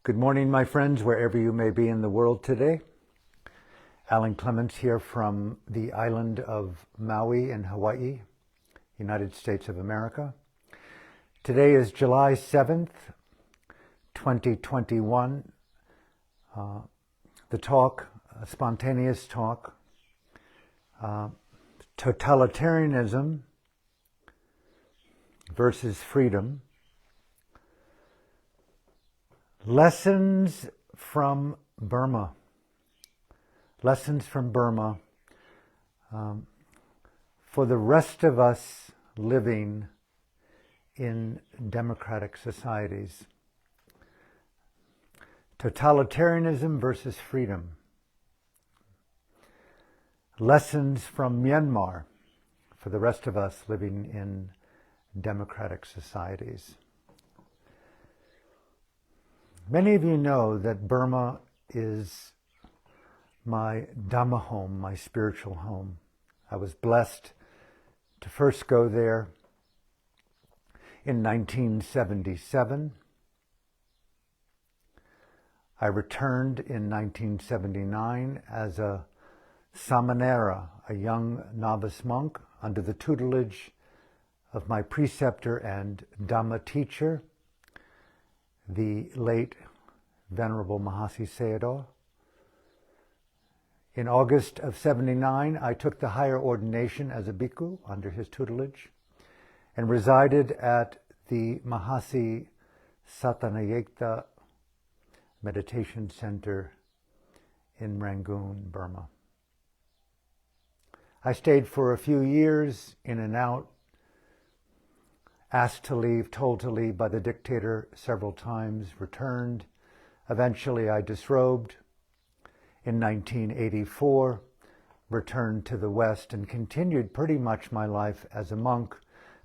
Good morning, my friends, wherever you may be in the world today. Alan Clements here from the island of Maui in Hawaii, United States of America. Today is July 7th, 2021. The talk, a spontaneous talk, Totalitarianism versus Freedom. Lessons from Burma. Lessons from Burma for the rest of us living in democratic societies. Totalitarianism versus freedom. Lessons from Myanmar for the rest of us living in democratic societies. Many of you know that Burma is my Dhamma home, my spiritual home. I was blessed to first go there in 1977. I returned in 1979 as a samanera, a young novice monk, under the tutelage of my preceptor and Dhamma teacher, the late Venerable Mahasi Sayadaw. In August of 79, I took the higher ordination as a bhikkhu under his tutelage and resided at the Mahasi Satanayekta Meditation Center in Rangoon, Burma. I stayed for a few years, in and out, asked to leave, told to leave by the dictator several times, returned. Eventually I disrobed in 1984, returned to the West and continued pretty much my life as a monk,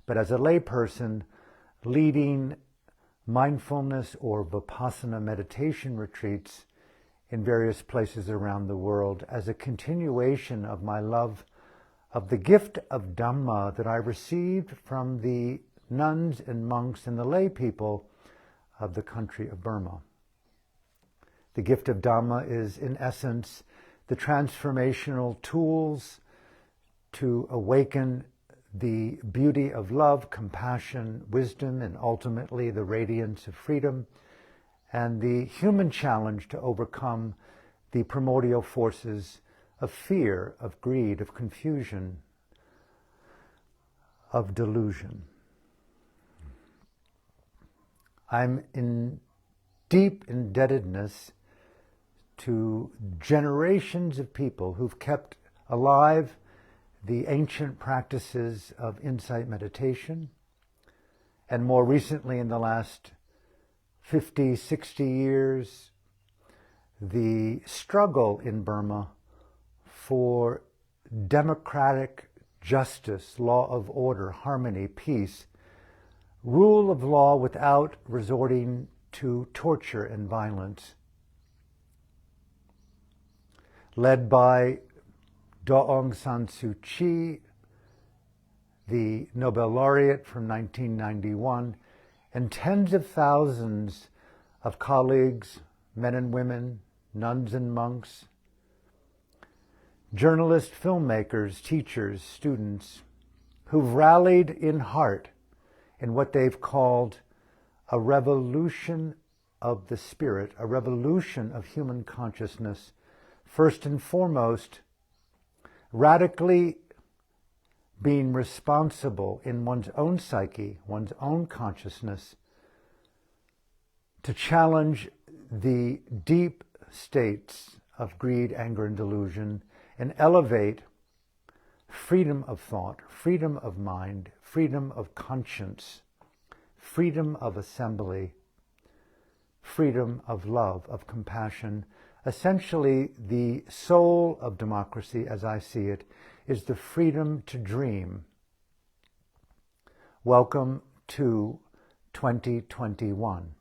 but as a layperson leading mindfulness or vipassana meditation retreats in various places around the world as a continuation of my love of the gift of Dhamma that I received from the nuns and monks and the lay people of the country of Burma. The gift of Dhamma is, in essence, the transformational tools to awaken the beauty of love, compassion, wisdom, and ultimately the radiance of freedom, and the human challenge to overcome the primordial forces of fear, of greed, of confusion, of delusion. I'm in deep indebtedness to generations of people who've kept alive the ancient practices of insight meditation, and more recently in the last 50, 60 years, the struggle in Burma for democratic justice, law of order, harmony, peace, rule of law without resorting to torture and violence, led by Daw Aung San Suu Kyi, the Nobel laureate from 1991, and tens of thousands of colleagues, men and women, nuns and monks, journalists, filmmakers, teachers, students, who've rallied in heart in what they've called a revolution of the spirit, a revolution of human consciousness, first and foremost, radically being responsible in one's own psyche, one's own consciousness, to challenge the deep states of greed, anger, and delusion, and elevate freedom of thought, freedom of mind, freedom of conscience, freedom of assembly, freedom of love, of compassion. Essentially, the soul of democracy, as I see it, is the freedom to dream. Welcome to 2021.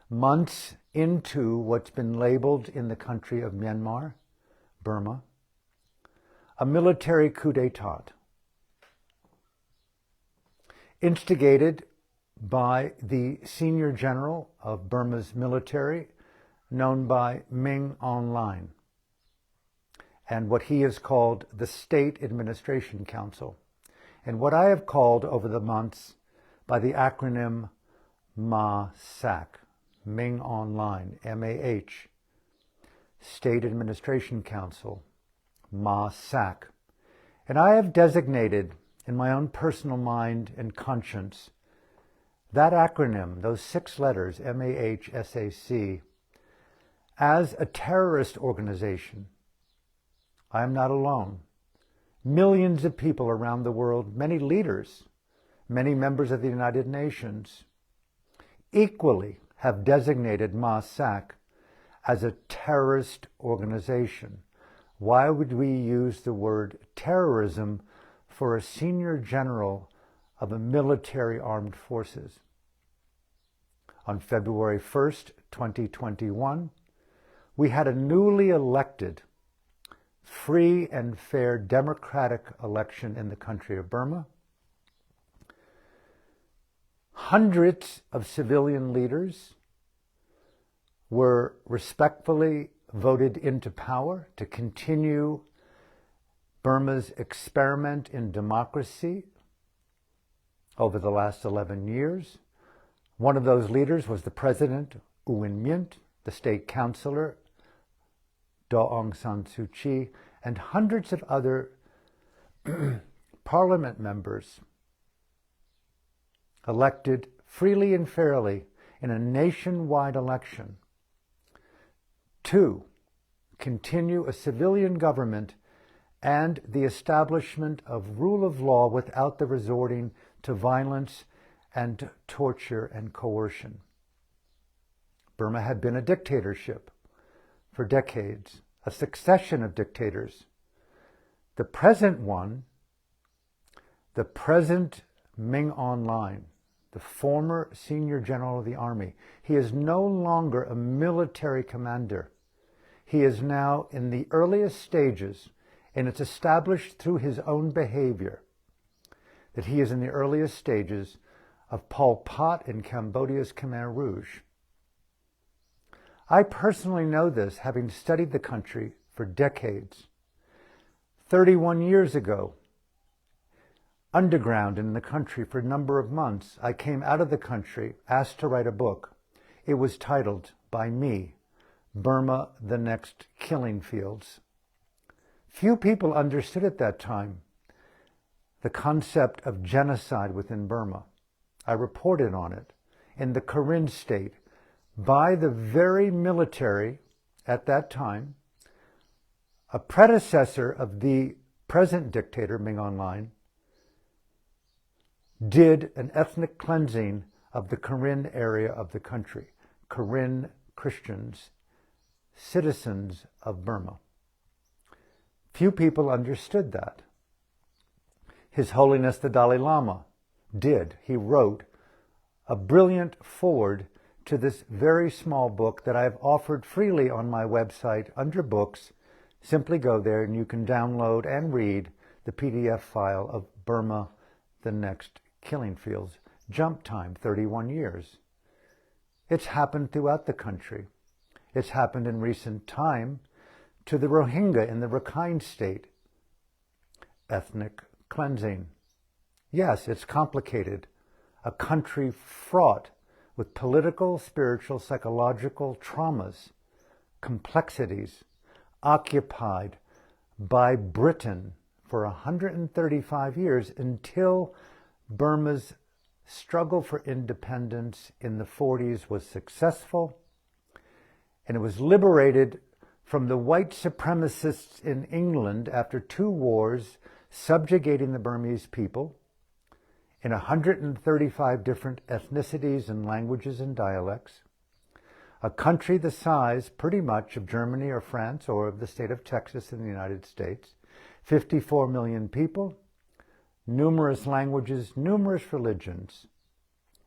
Months into what's been labeled in the country of Myanmar, Burma, a military coup d'etat, instigated by the senior general of Burma's military, known by Ming Online, and what he has called the State Administration Council, and what I have called over the months by the acronym MASAC, Ming Online, MAH, State Administration Council, MASAC. And I have designated in my own personal mind and conscience that acronym, those 6 letters, MAHSAC, as a terrorist organization. I am not alone. Millions of people around the world, many leaders, many members of the United Nations, equally have designated MASAC as a terrorist organization. Why would we use the word terrorism for a senior general of a military armed forces? On February 1st, 2021, we had a newly elected, free and fair democratic election in the country of Burma. Hundreds of civilian leaders were respectfully voted into power to continue Burma's experiment in democracy over the last 11 years. One of those leaders was the president, U Win Myint, the state councillor, Daw Aung San Suu Kyi, and hundreds of other parliament members elected freely and fairly in a nationwide election to continue a civilian government and the establishment of rule of law without the resorting to violence and torture and coercion. Burma had been a dictatorship for decades, a succession of dictators. The present one, the present Ming Online, the former senior general of the army, he is no longer a military commander. He is now in the earliest stages, and it's established through his own behavior that he is in the earliest stages of Pol Pot in Cambodia's Khmer Rouge. I personally know this, having studied the country for decades. 31 years ago, underground in the country for a number of months, I came out of the country, asked to write a book. It was titled, by me, Burma, the Next Killing Fields. Few people understood at that time the concept of genocide within Burma. I reported on it in the Karen state by the very military at that time, a predecessor of the present dictator, Ming Online, did an ethnic cleansing of the Karen area of the country, Karen Christians, citizens of Burma. Few people understood that. His Holiness the Dalai Lama did. He wrote a brilliant foreword to this very small book that I've offered freely on my website under books. Simply go there and you can download and read the PDF file of Burma, the Next Killing Fields. Jump time, 31 years. It's happened throughout the country. It's happened in recent time to the Rohingya in the Rakhine state. Ethnic cleansing. Yes, it's complicated. A country fraught with political, spiritual, psychological traumas, complexities, occupied by Britain for 135 years until Burma's struggle for independence in the 40s was successful, and it was liberated from the white supremacists in England after 2 wars subjugating the Burmese people in 135 different ethnicities and languages and dialects, a country the size pretty much of Germany or France or of the state of Texas in the United States, 54 million people, numerous languages, numerous religions.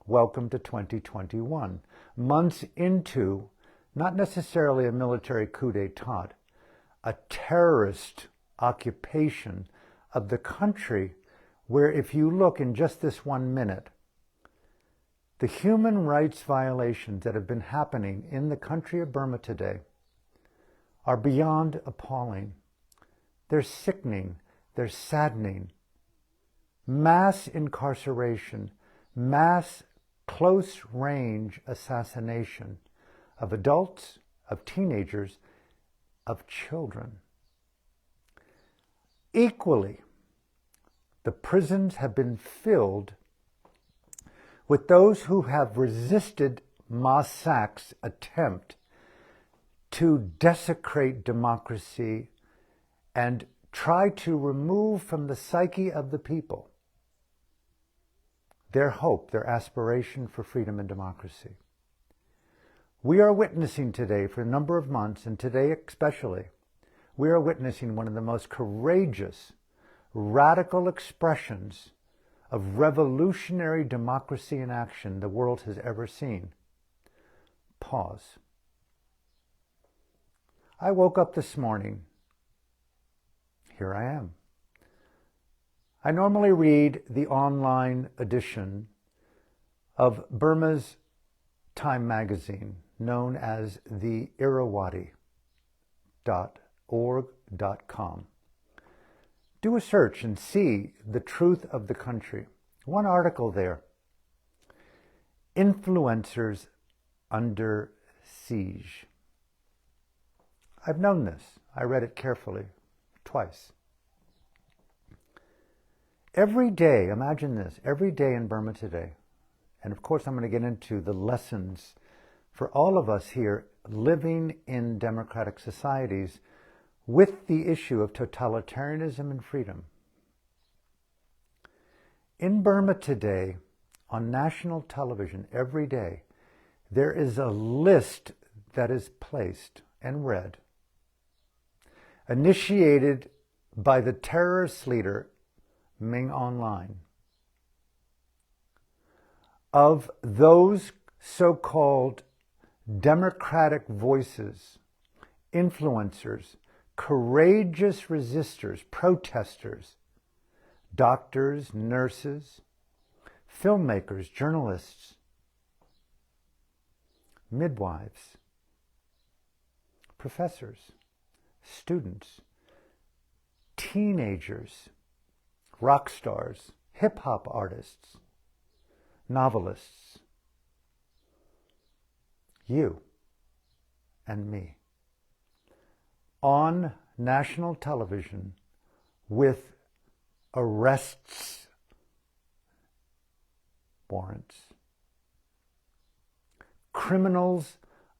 Welcome to 2021. Months into, not necessarily a military coup d'etat, a terrorist occupation of the country where if you look in just this 1 minute, The human rights violations that have been happening in the country of Burma today are beyond appalling. They're sickening. They're saddening. Mass incarceration, mass close-range assassination of adults, of teenagers, of children. Equally, the prisons have been filled with those who have resisted Ma Sak's attempt to desecrate democracy and try to remove from the psyche of the people their hope, their aspiration for freedom and democracy. We are witnessing today, for a number of months, and today especially, we are witnessing one of the most courageous, radical expressions of revolutionary democracy in action the world has ever seen. Pause. I woke up this morning. Here I am. I normally read the online edition of Burma's Time magazine, known as the Irrawaddy.org.com. Do a search and see the truth of the country. One article there. Influencers under siege. I've known this. I read it carefully twice. Every day, imagine this, every day in Burma today, and of course I'm going to get into the lessons for all of us here living in democratic societies with the issue of totalitarianism and freedom. In Burma today, on national television every day, there is a list that is placed and read, initiated by the terrorist leader Ming Online, of those so-called democratic voices, influencers, courageous resistors, protesters, doctors, nurses, filmmakers, journalists, midwives, professors, students, teenagers, rock stars, hip-hop artists, novelists, you and me, on national television with arrests warrants. Criminals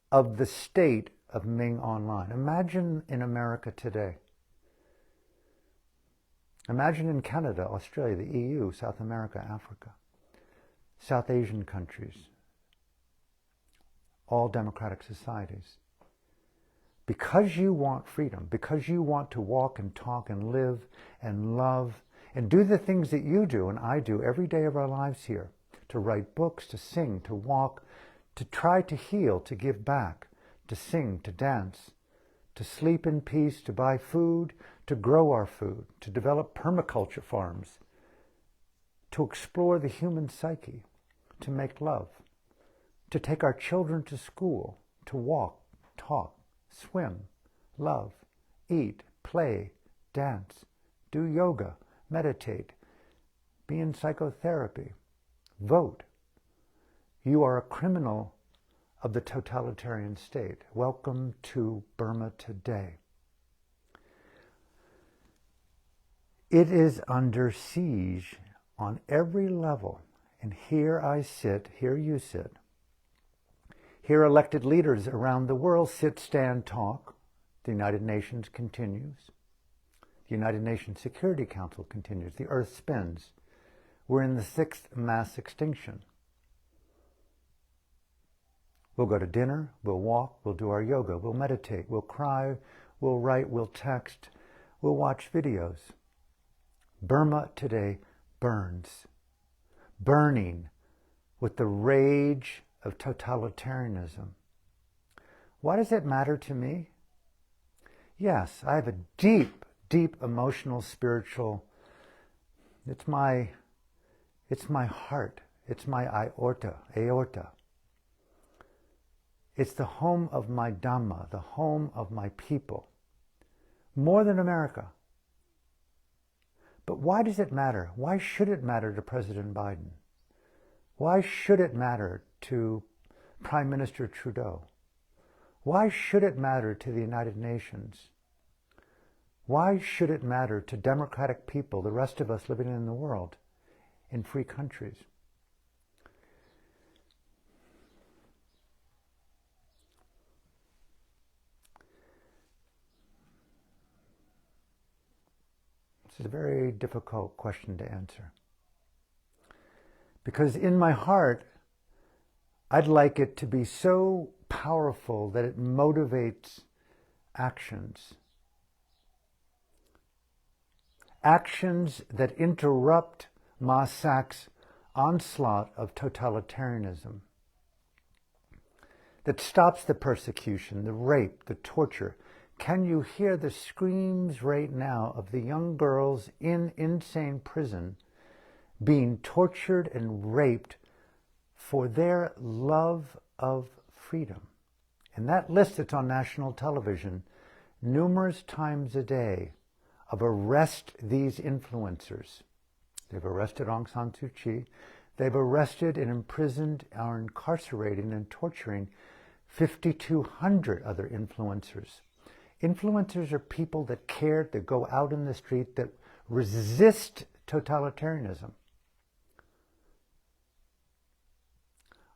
of the state of Ming Online. Imagine in America today. Imagine in Canada, Australia, the EU, South America, Africa, South Asian countries, all democratic societies. Because you want freedom, because you want to walk and talk and live and love and do the things that you do and I do every day of our lives here, to write books, to sing, to walk, to try to heal, to give back, to sing, to dance, to sleep in peace, to buy food, to grow our food, to develop permaculture farms, to explore the human psyche, to make love, to take our children to school, to walk, talk, swim, love, eat, play, dance, do yoga, meditate, be in psychotherapy, vote. You are a criminal of the totalitarian state. Welcome to Burma today. It is under siege on every level. And here I sit, here you sit. Here elected leaders around the world sit, stand, talk. The United Nations continues. The United Nations Security Council continues. The earth spins. We're in the 6th mass extinction. We'll go to dinner, we'll walk, we'll do our yoga, we'll meditate, we'll cry, we'll write, we'll text, we'll watch videos. Burma today burns, burning with the rage of totalitarianism. Why does it matter to me? Yes, I have a deep, deep emotional, spiritual, it's my heart. It's my aorta. It's the home of my Dhamma, the home of my people. More than America. But why does it matter? Why should it matter to President Biden? Why should it matter to Prime Minister Trudeau? Why should it matter to the United Nations? Why should it matter to democratic people, the rest of us living in the world, in free countries? This is a very difficult question to answer. Because in my heart, I'd like it to be so powerful that it motivates actions. Actions that interrupt Ma Sachs' onslaught of totalitarianism. That stops the persecution, the rape, the torture. Can you hear the screams right now of the young girls in insane prison being tortured and raped for their love of freedom? And that list that's on national television numerous times a day of arrest these influencers. They've arrested Aung San Suu Kyi. They've arrested and imprisoned or incarcerating and torturing 5,200 other influencers. Influencers are people that care, that go out in the street, that resist totalitarianism.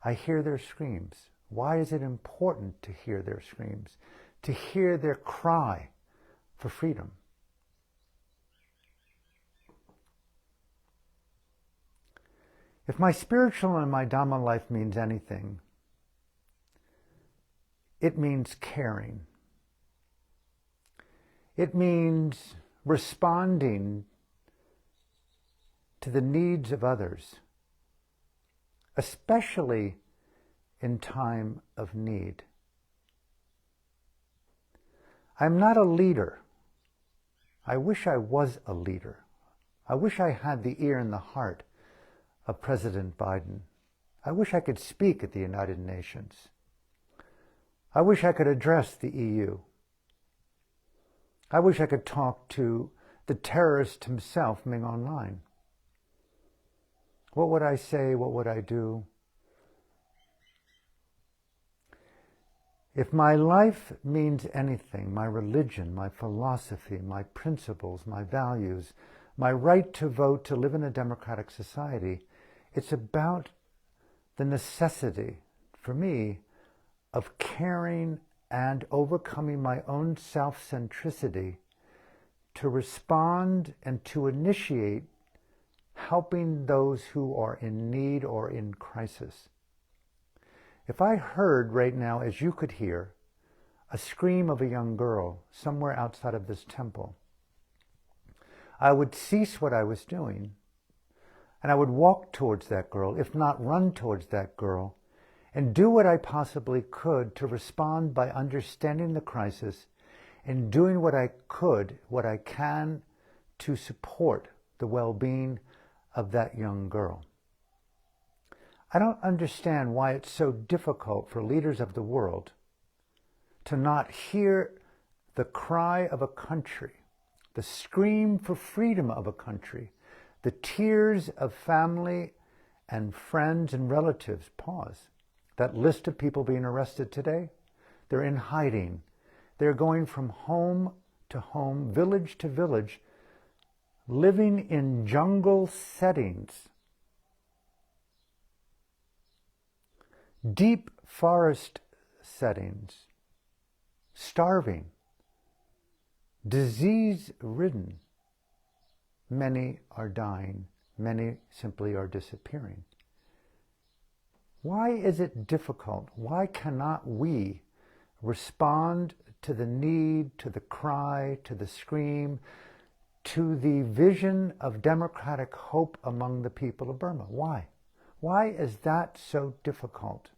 I hear their screams. Why is it important to hear their screams? To hear their cry for freedom. If my spiritual and my Dhamma life means anything, it means caring. It means responding to the needs of others, especially in time of need. I'm not a leader. I wish I was a leader. I wish I had the ear and the heart of President Biden. I wish I could speak at the United Nations. I wish I could address the EU. I wish I could talk to the terrorist himself, Ming Online. What would I say? What would I do? If my life means anything, my religion, my philosophy, my principles, my values, my right to vote, to live in a democratic society, it's about the necessity, for me, of caring and overcoming my own self-centricity to respond and to initiate helping those who are in need or in crisis. If I heard right now, as you could hear, a scream of a young girl somewhere outside of this temple, I would cease what I was doing and I would walk towards that girl, if not run towards that girl, and do what I possibly could to respond by understanding the crisis and doing what I could, what I can, to support the well-being of that young girl. I don't understand why it's so difficult for leaders of the world to not hear the cry of a country, the scream for freedom of a country, the tears of family and friends and relatives. Pause. That list of people being arrested today, they're in hiding. They're going from home to home, village to village, living in jungle settings, deep forest settings, starving, disease-ridden. Many are dying. Many simply are disappearing. Why is it difficult? Why cannot we respond to the need, to the cry, to the scream, to the vision of democratic hope among the people of Burma? Why? Why is that so difficult?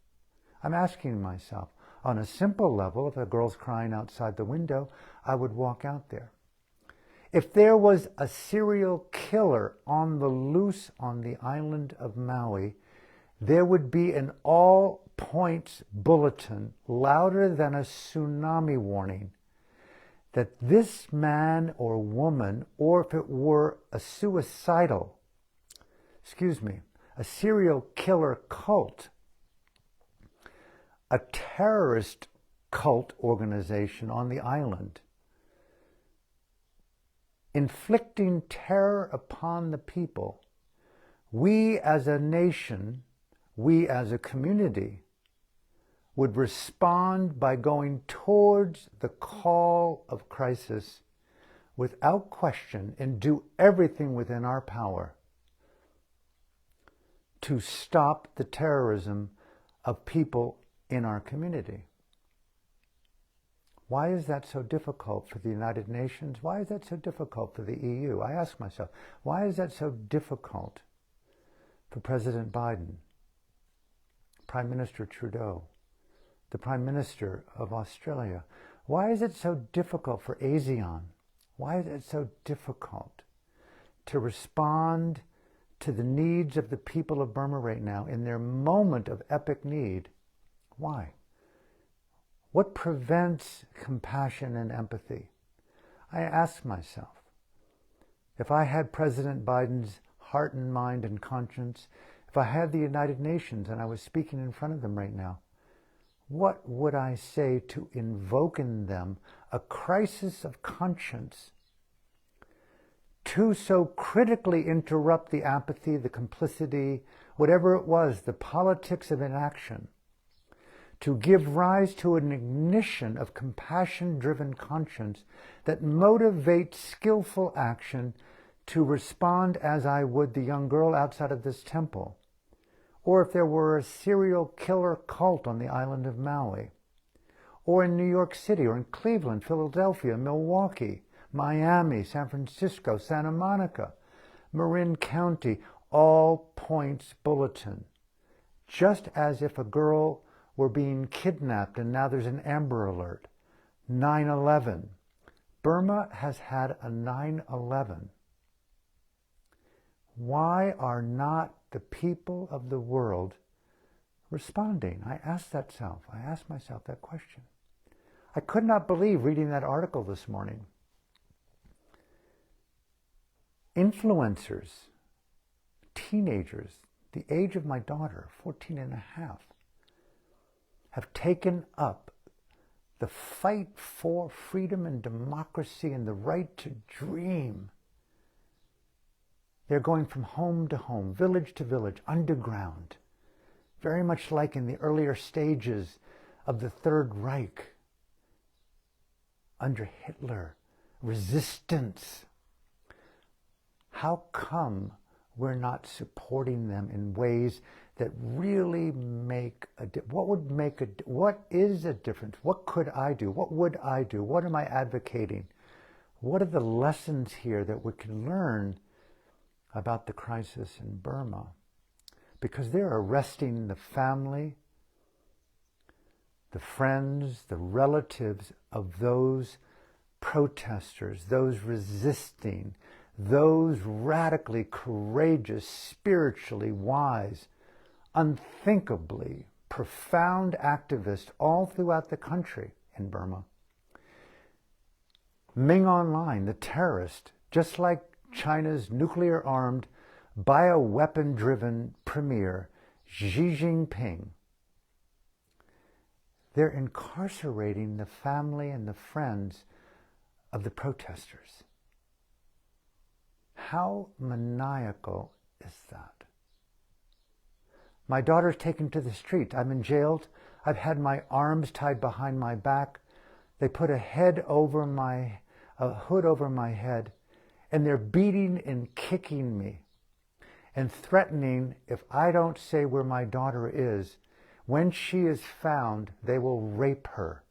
I'm asking myself. On a simple level, if a girl's crying outside the window, I would walk out there. If there was a serial killer on the loose on the island of Maui, there would be an all-points bulletin louder than a tsunami warning that this man or woman, or if it were a serial killer cult, a terrorist cult organization on the island, inflicting terror upon the people, we as a nation, we as a community, would respond by going towards the call of crisis without question and do everything within our power to stop the terrorism of people in our community. Why is that so difficult for the United Nations? Why is that so difficult for the EU? I ask myself, why is that so difficult for President Biden, Prime Minister Trudeau, the Prime Minister of Australia? Why is it so difficult for ASEAN? Why is it so difficult to respond to the needs of the people of Burma right now in their moment of epic need? Why? What prevents compassion and empathy? I ask myself, if I had President Biden's heart and mind and conscience, if I had the United Nations and I was speaking in front of them right now, what would I say to invoke in them a crisis of conscience to so critically interrupt the apathy, the complicity, whatever it was, the politics of inaction, to give rise to an ignition of compassion-driven conscience that motivates skillful action to respond as I would the young girl outside of this temple, or if there were a serial killer cult on the island of Maui, or in New York City, or in Cleveland, Philadelphia, Milwaukee, Miami, San Francisco, Santa Monica, Marin County, all points bulletin. Just as if a girl were being kidnapped and now there's an Amber Alert. 9/11. Burma has had a 9/11. Why are not the people of the world responding? I ask myself that question. I could not believe reading that article this morning. Influencers, teenagers, the age of my daughter, 14 and a half, have taken up the fight for freedom and democracy and the right to dream. They're going from home to home, village to village, underground, very much like in the earlier stages of the Third Reich, under Hitler, resistance. How come we're not supporting them in ways that really make a difference? What is a difference? What could I do? What would I do? What am I advocating? What are the lessons here that we can learn about the crisis in Burma? Because they're arresting the family, the friends, the relatives of those protesters, those resisting, those radically courageous, spiritually wise, unthinkably profound activists all throughout the country in Burma. Ming Online, the terrorist, just like China's nuclear-armed, bioweapon-driven premier, Xi Jinping, they're incarcerating the family and the friends of the protesters. How maniacal is that? My daughter's taken to the street. I'm in jail. I've had my arms tied behind my back. They put a hood over my head, and they're beating and kicking me and threatening if I don't say where my daughter is, when she is found, they will rape her.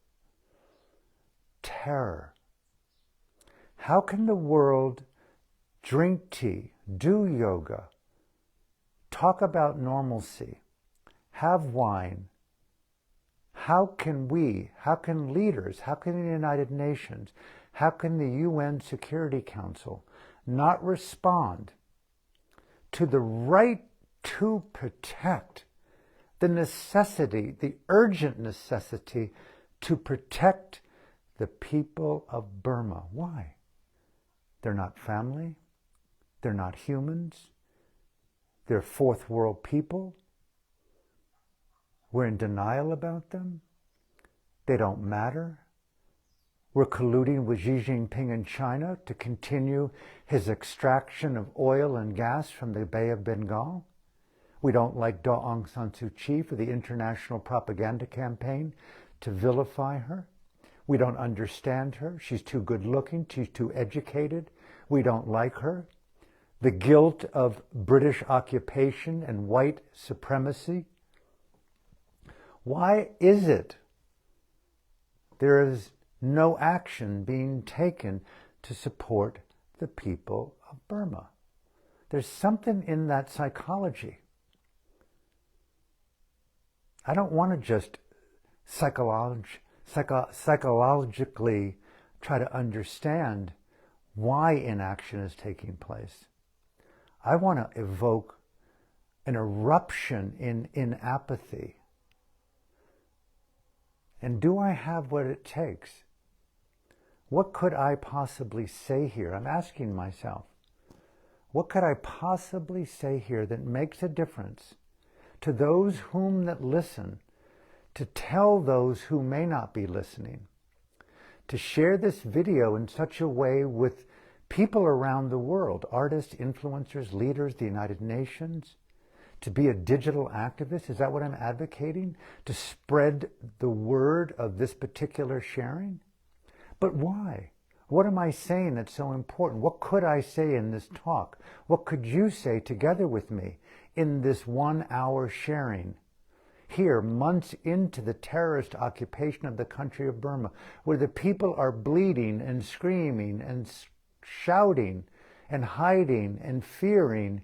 Terror. How can the world drink tea, do yoga, talk about normalcy, have wine? How can leaders, how can the United Nations, how can the UN Security Council not respond to the right to protect the necessity, the urgent necessity to protect the people of Burma. Why? They're not family. They're not humans. They're fourth world people. We're in denial about them. They don't matter. We're colluding with Xi Jinping in China to continue his extraction of oil and gas from the Bay of Bengal. We don't like Daw Aung San Suu Kyi for the international propaganda campaign to vilify her. We don't understand her. She's too good looking. She's too educated. We don't like her. The guilt of British occupation and white supremacy. Why is it there is no action being taken to support the people of Burma? There's something in that psychology. I don't want to just psychologically try to understand why inaction is taking place. I want to evoke an eruption in apathy. And do I have what it takes? What could I possibly say here? I'm asking myself, what could I possibly say here that makes a difference to those whom that listen, to tell those who may not be listening, to share this video in such a way with people around the world, artists, influencers, leaders, the United Nations, to be a digital activist? Is that what I'm advocating? To spread the word of this particular sharing? But why? What am I saying that's so important? What could I say in this talk? What could you say together with me in this 1 hour sharing? Here, months into the terrorist occupation of the country of Burma, where the people are bleeding and screaming and shouting and hiding and fearing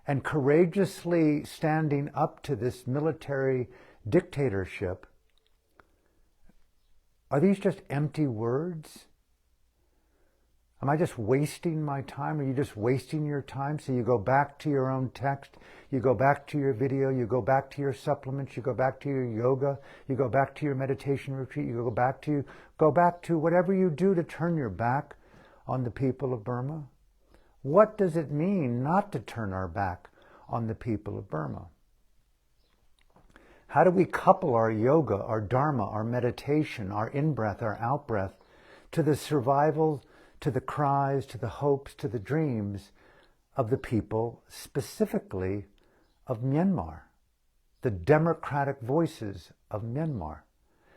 and courageously standing up to this military dictatorship. Are these just empty words? Am I just wasting my time? Are you just wasting your time? So you go back to your own text, you go back to your video, you go back to your supplements, you go back to your yoga, you go back to your meditation retreat, you go back to whatever you do to turn your back on the people of Burma. What does it mean not to turn our back on the people of Burma? How do we couple our yoga, our dharma, our meditation, our in-breath, our out-breath to the survival, to the cries, to the hopes, to the dreams of the people, specifically of Myanmar, the democratic voices of Myanmar?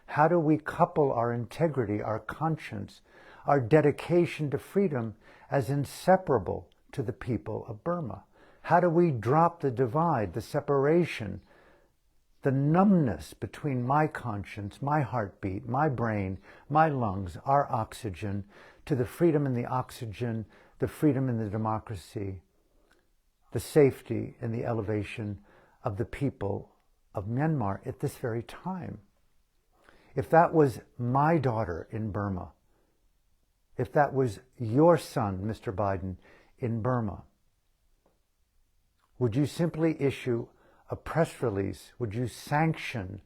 How do we couple our integrity, our conscience, our dedication to freedom as inseparable to the people of Burma? How do we drop the divide, the separation, the numbness between my conscience, my heartbeat, my brain, my lungs, our oxygen, to the freedom and the oxygen, the freedom and the democracy, the safety and the elevation of the people of Myanmar at this very time? If that was my daughter in Burma, if that was your son, Mr. Biden, in Burma, would you simply issue a press release? Would you sanction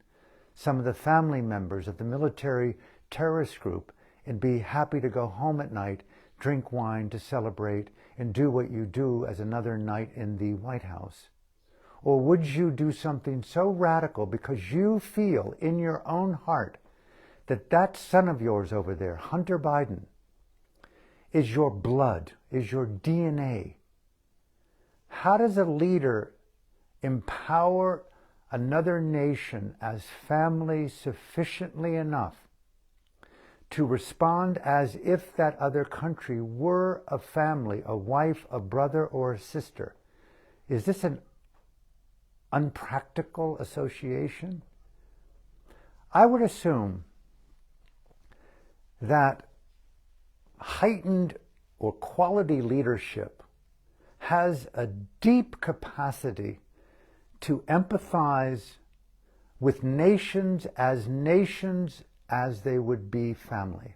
some of the family members of the military terrorist group and be happy to go home at night, drink wine to celebrate, and do what you do as another night in the White House? Or would you do something so radical because you feel in your own heart that that son of yours over there, Hunter Biden, is your blood, is your DNA? How does a leader empower another nation as family sufficiently enough to respond as if that other country were a family, a wife, a brother, or a sister? Is this an unpractical association? I would assume that heightened or quality leadership has a deep capacity to empathize with nations as they would be family.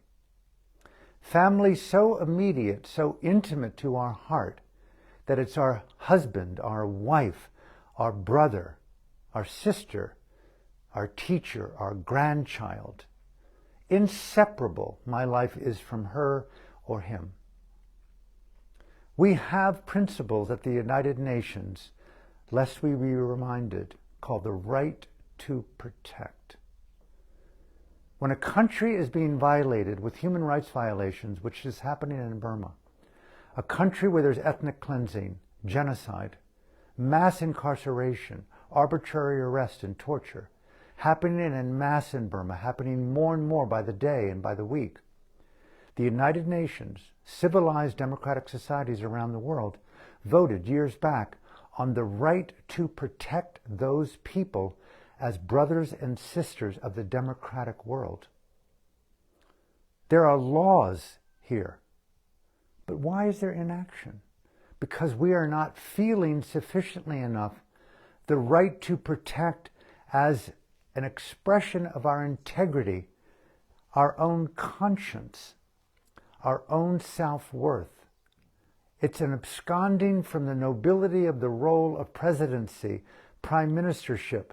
Family so immediate, so intimate to our heart, that it's our husband, our wife, our brother, our sister, our teacher, our grandchild. Inseparable my life is from her or him. We have principles at the United Nations, lest we be reminded, called the right to protect. When a country is being violated with human rights violations, which is happening in Burma, a country where there's ethnic cleansing, genocide, mass incarceration, arbitrary arrest and torture, happening en masse in Burma, happening more and more by the day and by the week, the United Nations, civilized democratic societies around the world, voted years back on the right to protect those people as brothers and sisters of the democratic world. There are laws here, but why is there inaction? Because we are not feeling sufficiently enough the right to protect as an expression of our integrity, our own conscience, our own self-worth. It's an absconding from the nobility of the role of presidency, prime ministership,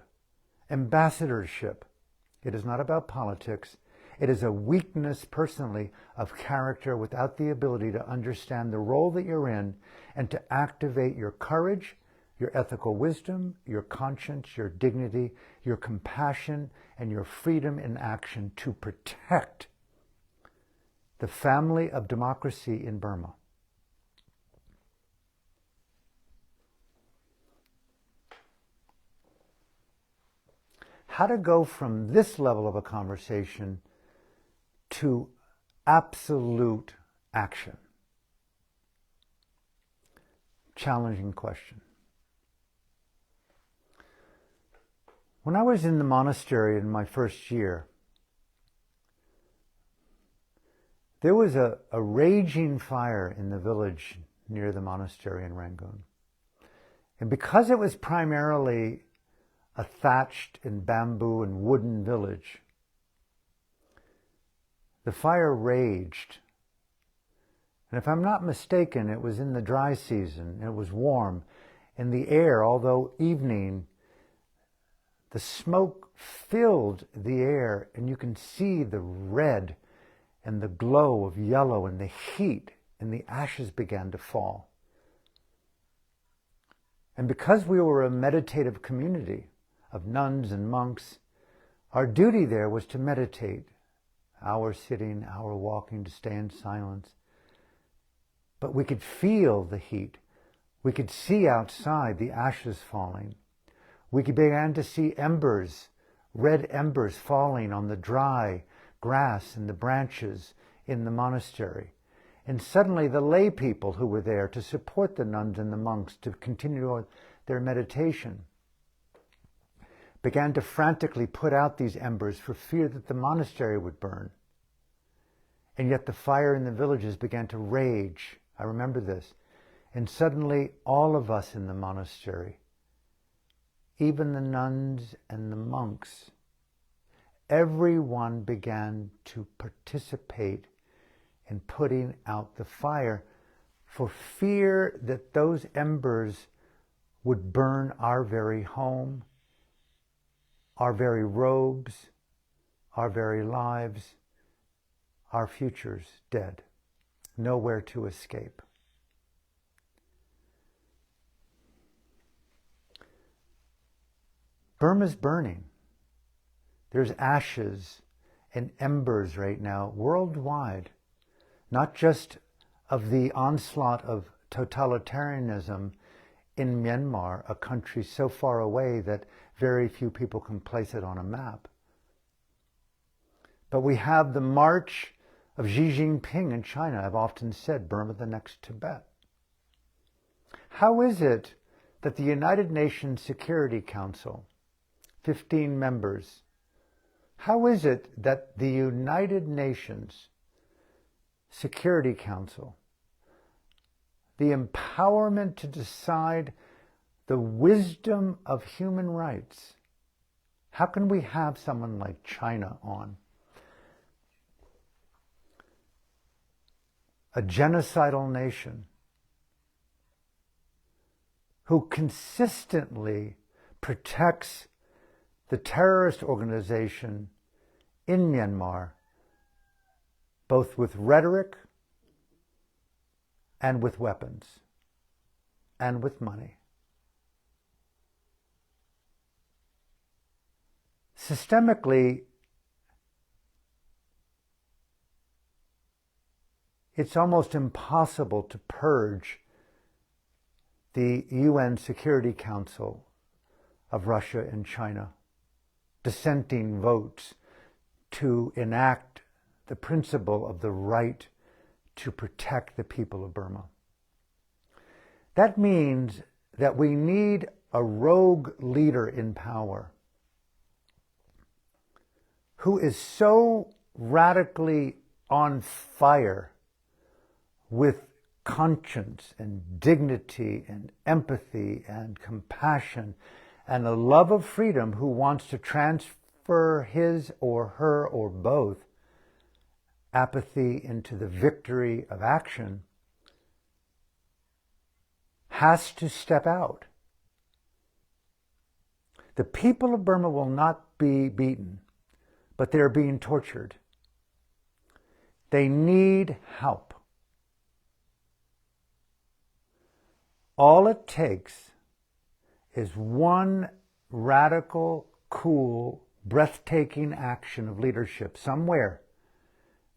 ambassadorship. It is not about politics. It is a weakness personally of character without the ability to understand the role that you're in and to activate your courage, your ethical wisdom, your conscience, your dignity, your compassion, and your freedom in action to protect the family of democracy in Burma. How to go from this level of a conversation to absolute action? Challenging question. When I was in the monastery in my first year, there was a raging fire in the village near the monastery in Rangoon. And because it was primarily a thatched and bamboo and wooden village, the fire raged. And if I'm not mistaken, it was in the dry season, it was warm, and the air, although evening, the smoke filled the air, and you can see the red and the glow of yellow and the heat, and the ashes began to fall. And because we were a meditative community of nuns and monks, our duty there was to meditate, hour sitting, hour walking, to stay in silence. But we could feel the heat. We could see outside the ashes falling. We began to see embers, red embers falling on the dry grass and the branches in the monastery. And suddenly the lay people who were there to support the nuns and the monks to continue their meditation began to frantically put out these embers for fear that the monastery would burn. And yet the fire in the villages began to rage. I remember this. And suddenly all of us in the monastery, even the nuns and the monks, everyone began to participate in putting out the fire for fear that those embers would burn our very home, our very robes, our very lives, our futures dead, nowhere to escape. Burma's burning. There's ashes and embers right now worldwide, not just of the onslaught of totalitarianism in Myanmar, a country so far away that very few people can place it on a map. But we have the march of Xi Jinping in China. I've often said Burma the next Tibet. How is it that the United Nations Security Council, 15 members, how is it that the United Nations Security Council, the empowerment to decide the wisdom of human rights, how can we have someone like China on? A genocidal nation who consistently protects the terrorist organization in Myanmar, both with rhetoric and with weapons and with money. Systemically, it's almost impossible to purge the UN Security Council of Russia and China, dissenting votes to enact the principle of the right to protect the people of Burma. That means that we need a rogue leader in power who is so radically on fire with conscience and dignity and empathy and compassion and a love of freedom, who wants to transfer his or her or both apathy into the victory of action, has to step out. The people of Burma will not be beaten, but they're being tortured. They need help. All it takes is one radical, cool, breathtaking action of leadership somewhere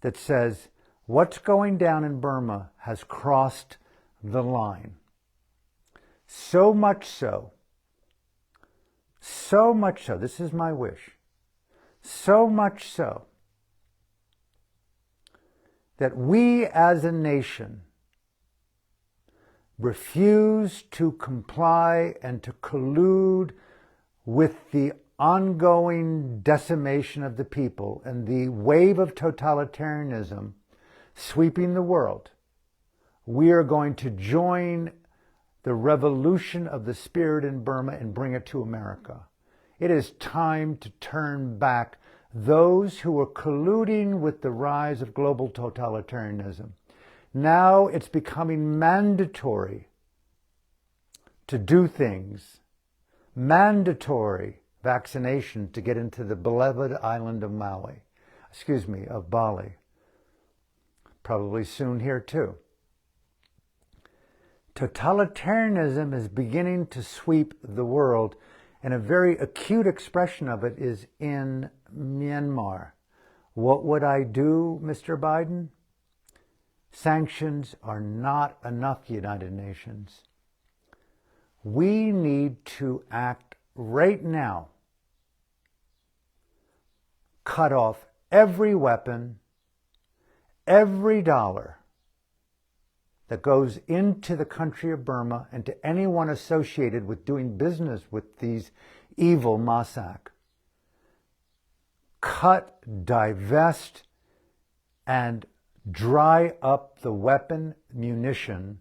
that says, what's going down in Burma has crossed the line. So much so, this is my wish, so much so that we as a nation refuse to comply and to collude with the ongoing decimation of the people and the wave of totalitarianism sweeping the world. We are going to join the revolution of the spirit in Burma and bring it to America. It is time to turn back those who are colluding with the rise of global totalitarianism. Now it's becoming mandatory to do things, mandatory vaccination to get into the beloved island of of Bali. Probably soon here too. Totalitarianism is beginning to sweep the world, and a very acute expression of it is in Myanmar. What would I do, Mr. Biden? Sanctions are not enough, United Nations. We need to act right now. Cut off every weapon, every dollar that goes into the country of Burma and to anyone associated with doing business with these evil Masak. Cut, divest, and dry up the weapon, munition,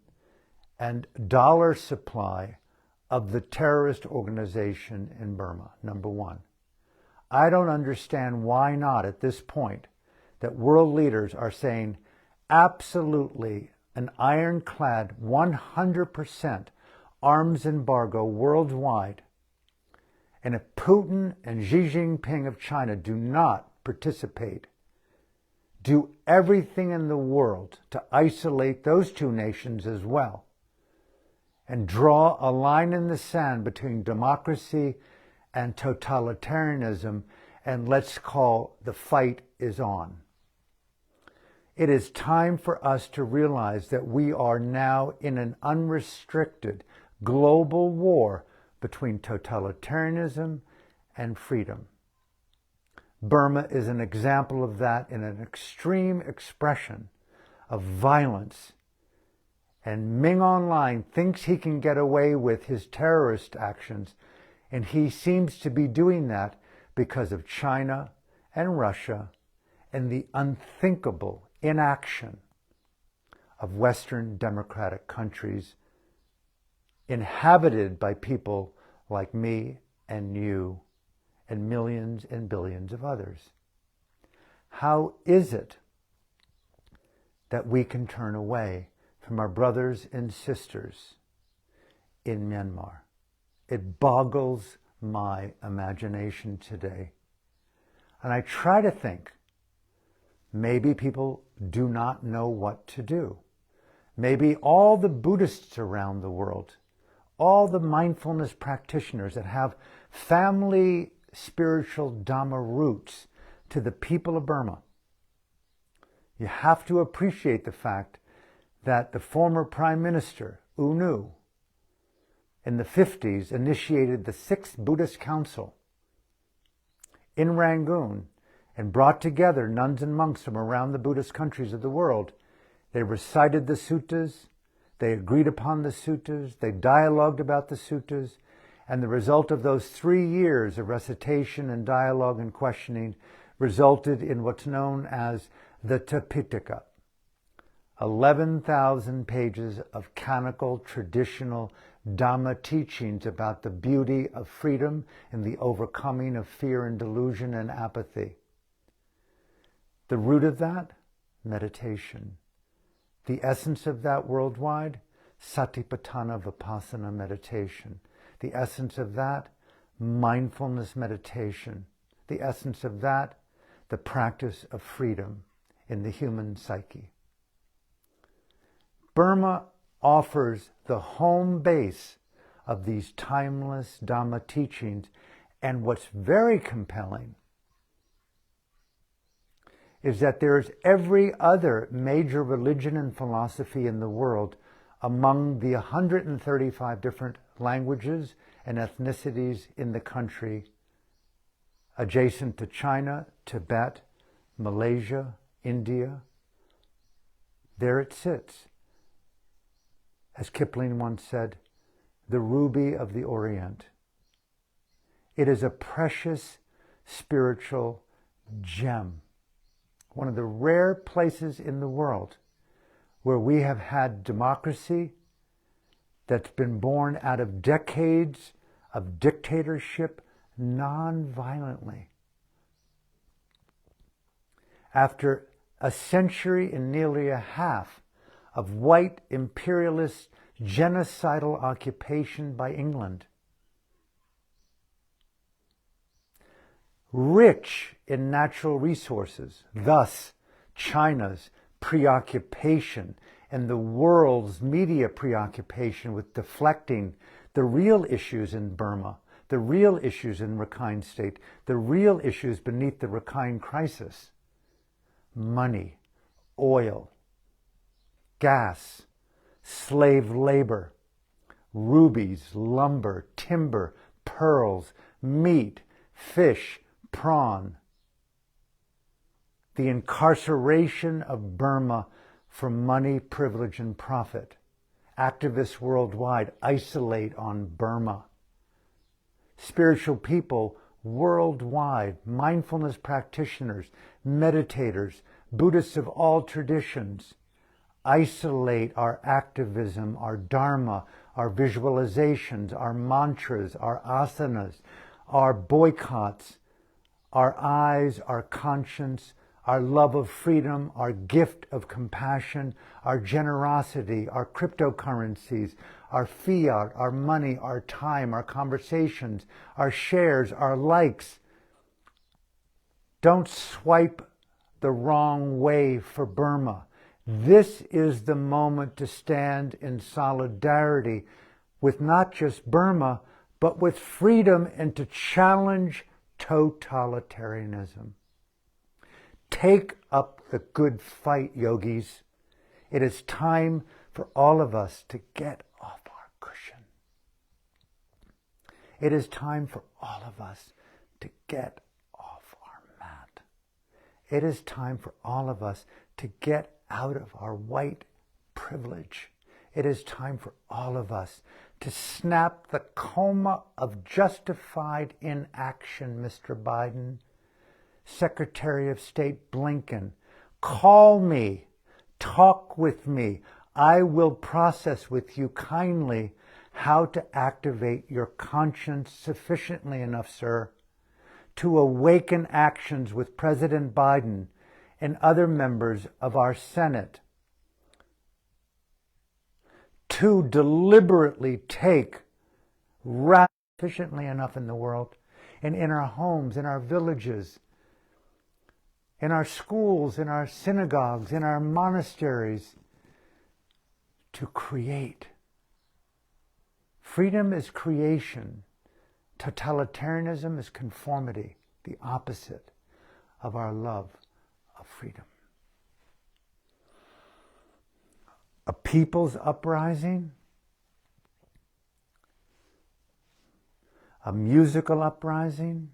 and dollar supply of the terrorist organization in Burma, number one. I don't understand why not at this point that world leaders are saying absolutely an ironclad 100% arms embargo worldwide. And if Putin and Xi Jinping of China do not participate, do everything in the world to isolate those two nations as well, and draw a line in the sand between democracy and totalitarianism, and let's call the fight is on. It is time for us to realize that we are now in an unrestricted global war between totalitarianism and freedom. Burma is an example of that in an extreme expression of violence. And Ming Online thinks he can get away with his terrorist actions, and he seems to be doing that because of China and Russia and the unthinkable inaction of Western democratic countries inhabited by people like me and you and millions and billions of others. How is it that we can turn away from our brothers and sisters in Myanmar? It boggles my imagination today. And I try to think, maybe people do not know what to do. Maybe all the Buddhists around the world, all the mindfulness practitioners that have family spiritual Dhamma roots to the people of Burma, you have to appreciate the fact that the former Prime Minister, U Nu, in the 50s initiated the 6th Buddhist Council in Rangoon and brought together nuns and monks from around the Buddhist countries of the world. They recited the suttas, they agreed upon the suttas, they dialogued about the suttas, and the result of those 3 years of recitation and dialogue and questioning resulted in what's known as the Tipitaka, 11,000 pages of canonical, traditional Dhamma teachings about the beauty of freedom and the overcoming of fear and delusion and apathy. The root of that, meditation. The essence of that worldwide, Satipatthana Vipassana meditation. The essence of that, mindfulness meditation. The essence of that, the practice of freedom in the human psyche. Burma offers the home base of these timeless Dhamma teachings, and what's very compelling is that there's every other major religion and philosophy in the world among the 135 different languages and ethnicities in the country, adjacent to China, Tibet, Malaysia, India. There it sits. As Kipling once said, the ruby of the Orient. It is a precious spiritual gem, one of the rare places in the world where we have had democracy that's been born out of decades of dictatorship non-violently. After a century and nearly a half of white imperialist genocidal occupation by England, rich in natural resources, thus China's preoccupation and the world's media preoccupation with deflecting the real issues in Burma, the real issues in Rakhine State, the real issues beneath the Rakhine crisis: money, oil, gas, slave labor, rubies, lumber, timber, pearls, meat, fish, prawn. The incarceration of Burma for money, privilege, and profit. Activists worldwide isolate on Burma. Spiritual people worldwide, mindfulness practitioners, meditators, Buddhists of all traditions, isolate our activism, our dharma, our visualizations, our mantras, our asanas, our boycotts, our eyes, our conscience, our love of freedom, our gift of compassion, our generosity, our cryptocurrencies, our fiat, our money, our time, our conversations, our shares, our likes. Don't swipe the wrong way for Burma. This is the moment to stand in solidarity with not just Burma, but with freedom, and to challenge totalitarianism. Take up the good fight, yogis. It is time for all of us to get off our cushion. It is time for all of us to get off our mat. It is time for all of us to get out of our white privilege. It is time for all of us to snap the coma of justified inaction, Mr. Biden. Secretary of State Blinken, call me, talk with me. I will process with you kindly how to activate your conscience sufficiently enough, sir, to awaken actions with President Biden and other members of our Senate to deliberately take efficiently enough in the world, and in our homes, in our villages, in our schools, in our synagogues, in our monasteries, to create. Freedom is creation. Totalitarianism is conformity, the opposite of our love of freedom. A people's uprising, a musical uprising,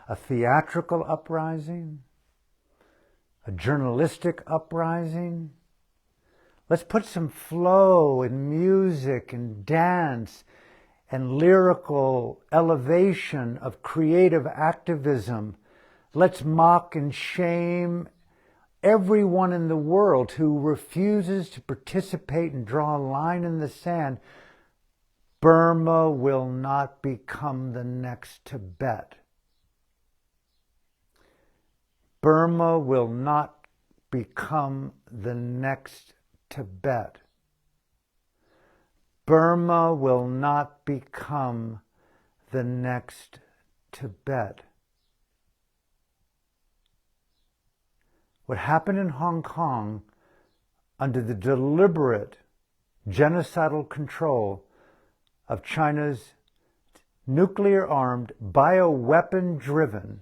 a theatrical uprising, a journalistic uprising. Let's put some flow in music and dance and lyrical elevation of creative activism. Let's mock and shame everyone in the world who refuses to participate and draw a line in the sand. Burma will not become the next Tibet. Burma will not become the next Tibet. Burma will not become the next Tibet. What happened in Hong Kong under the deliberate genocidal control of China's nuclear-armed, bioweapon-driven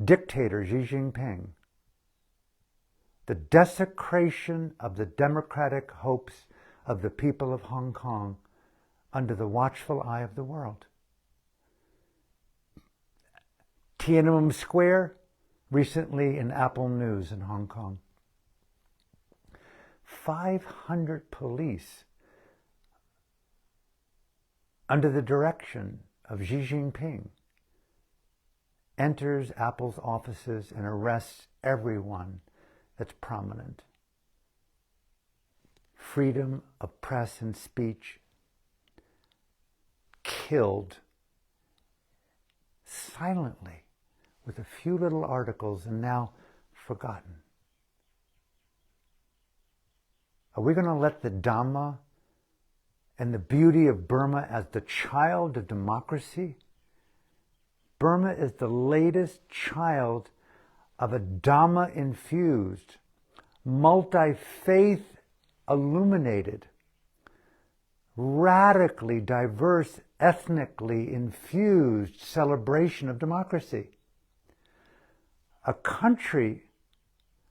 dictator Xi Jinping, the desecration of the democratic hopes of the people of Hong Kong under the watchful eye of the world. Tiananmen Square, recently in Apple News in Hong Kong. 500 police under the direction of Xi Jinping enters Apple's offices and arrests everyone that's prominent. Freedom of press and speech killed silently with a few little articles and now forgotten. Are we going to let the Dhamma and the beauty of Burma as the child of democracy? Burma is the latest child of a Dhamma-infused, multi-faith illuminated, radically diverse, ethnically infused celebration of democracy. A country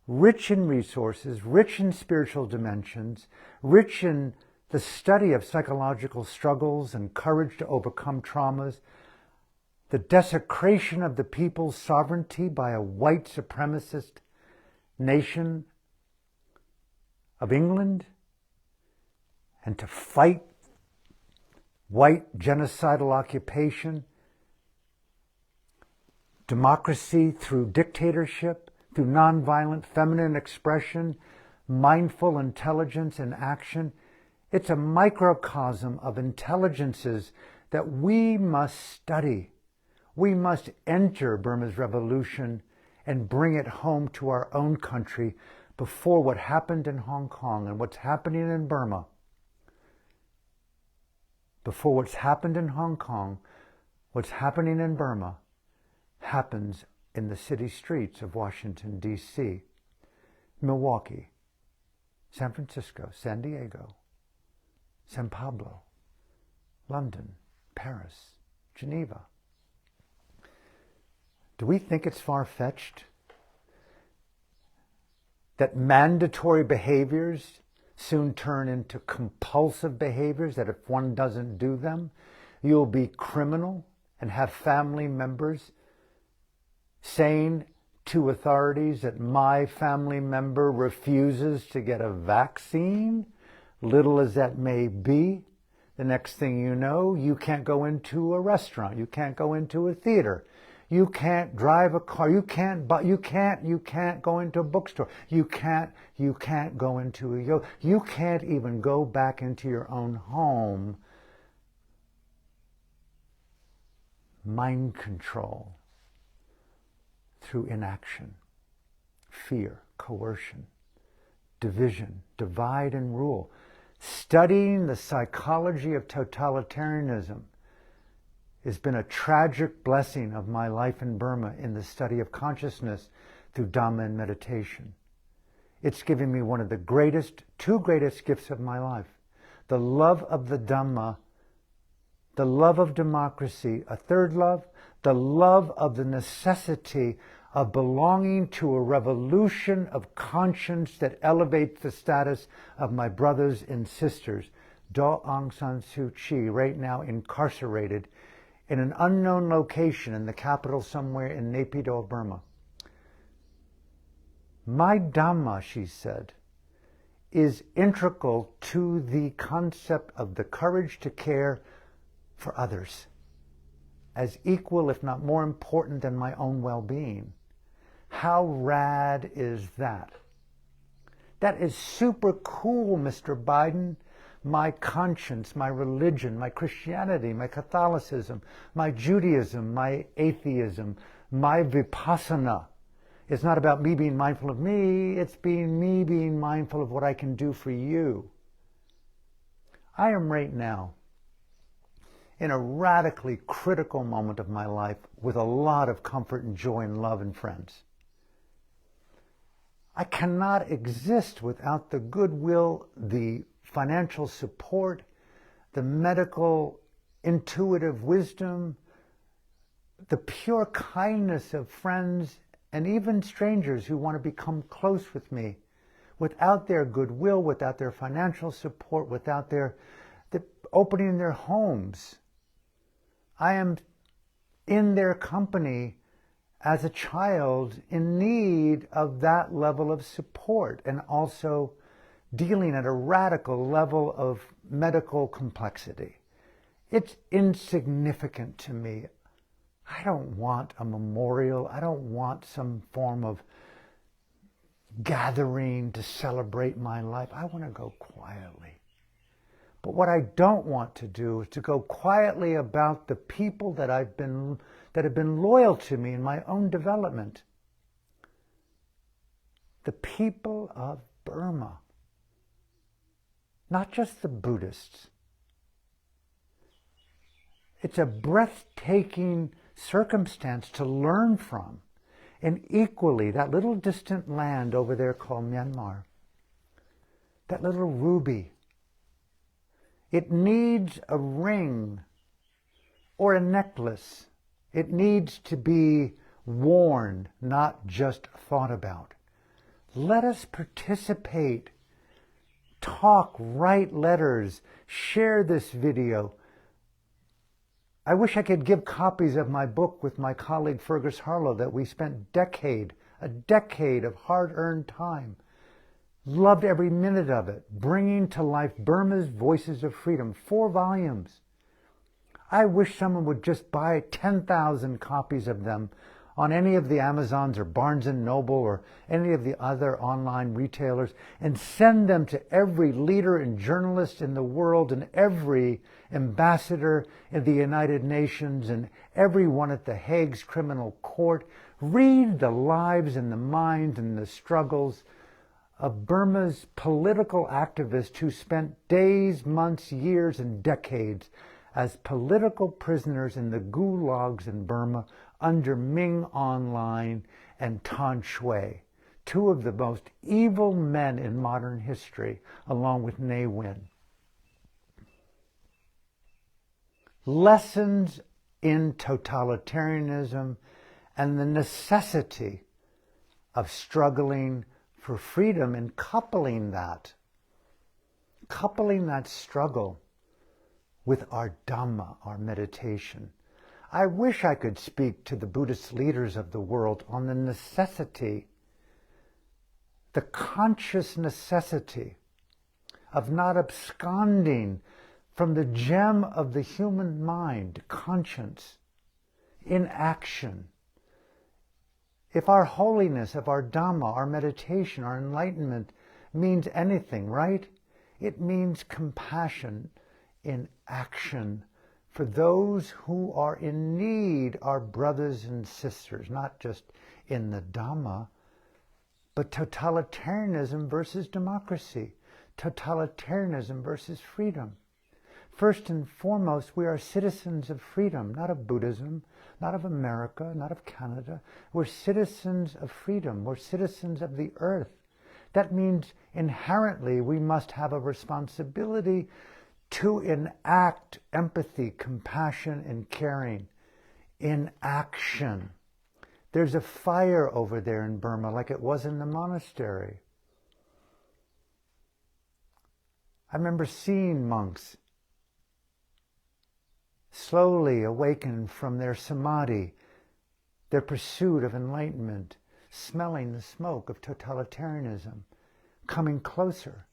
rich in resources, rich in spiritual dimensions, rich in the study of psychological struggles and courage to overcome traumas, the desecration of the people's sovereignty by a white supremacist nation of England, and to fight white genocidal occupation, democracy through dictatorship, through nonviolent feminine expression, mindful intelligence and action. It's a microcosm of intelligences that we must study. We must enter Burma's revolution and bring it home to our own country before what happened in Hong Kong and what's happening in Burma. Before what's happened in Hong Kong, what's happening in Burma happens in the city streets of Washington, D.C., Milwaukee, San Francisco, San Diego, San Pablo, London, Paris, Geneva. Do we think it's far-fetched that mandatory behaviors soon turn into compulsive behaviors, that if one doesn't do them, you'll be criminal, and have family members saying to authorities that my family member refuses to get a vaccine, little as that may be? The next thing you know, you can't go into a restaurant, you can't go into a theater, you can't drive a car, you can't go into a bookstore, you can't go into a yoga, you can't even go back into your own home. Mind control through inaction, fear, coercion, division, divide and rule. Studying the psychology of totalitarianism has been a tragic blessing of my life in Burma in the study of consciousness through Dhamma and meditation. It's given me one of the two greatest gifts of my life. The love of the Dhamma, the love of democracy, a third love, the love of the necessity of belonging to a revolution of conscience that elevates the status of my brothers and sisters. Daw Aung San Suu Kyi, right now incarcerated in an unknown location in the capital somewhere in Naypyidaw, Burma. My Dhamma, she said, is integral to the concept of the courage to care for others, as equal, if not more important than my own well-being. How rad is that? That is super cool, Mr. Biden. My conscience, my religion, my Christianity, my Catholicism, my Judaism, my atheism, my vipassana. It's not about me being mindful of me, it's me being mindful of what I can do for you. I am right now in a radically critical moment of my life with a lot of comfort and joy and love and friends. I cannot exist without the goodwill, the financial support, the medical intuitive wisdom, the pure kindness of friends and even strangers who want to become close with me. Without their goodwill, without their financial support, without their opening their homes, I am in their company as a child in need of that level of support, and also dealing at a radical level of medical complexity. It's insignificant to me. I don't want a memorial. I don't want some form of gathering to celebrate my life. I want to go quietly. But what I don't want to do is to go quietly about the people that have been loyal to me in my own development. The people of Burma. Not just the Buddhists. It's a breathtaking circumstance to learn from. And equally, that little distant land over there called Myanmar, that little ruby, it needs a ring or a necklace. It needs to be worn, not just thought about. Let us participate, talk, write letters, share this video. I wish I could give copies of my book with my colleague Fergus Harlow that we spent a decade of hard-earned time. Loved every minute of it, bringing to life Burma's Voices of Freedom, 4 volumes. I wish someone would just buy 10,000 copies of them on any of the Amazons or Barnes & Noble or any of the other online retailers and send them to every leader and journalist in the world and every ambassador in the United Nations and everyone at the Hague's criminal court. Read the lives and the minds and the struggles of Burma's political activists who spent days, months, years, and decades as political prisoners in the gulags in Burma under Ming Online and Tan Shui, 2 of the most evil men in modern history, along with Ne Win. Lessons in totalitarianism and the necessity of struggling for freedom and coupling that struggle with our Dhamma, our meditation. I wish I could speak to the Buddhist leaders of the world on the necessity, the conscious necessity of not absconding from the gem of the human mind, conscience, in action. If our holiness, if our Dhamma, our meditation, our enlightenment means anything, right? It means compassion in action for those who are in need, our brothers and sisters, not just in the Dhamma, but totalitarianism versus democracy. totalitarianism versus freedom. First and foremost, we are citizens of freedom, not of Buddhism, not of America, not of Canada. We're citizens of freedom. We're citizens of the earth. That means inherently we must have a responsibility to enact empathy, compassion, and caring in action. There's a fire over there in Burma like it was in the monastery. I remember seeing monks slowly awaken from their samadhi, their pursuit of enlightenment, smelling the smoke of totalitarianism, coming closer.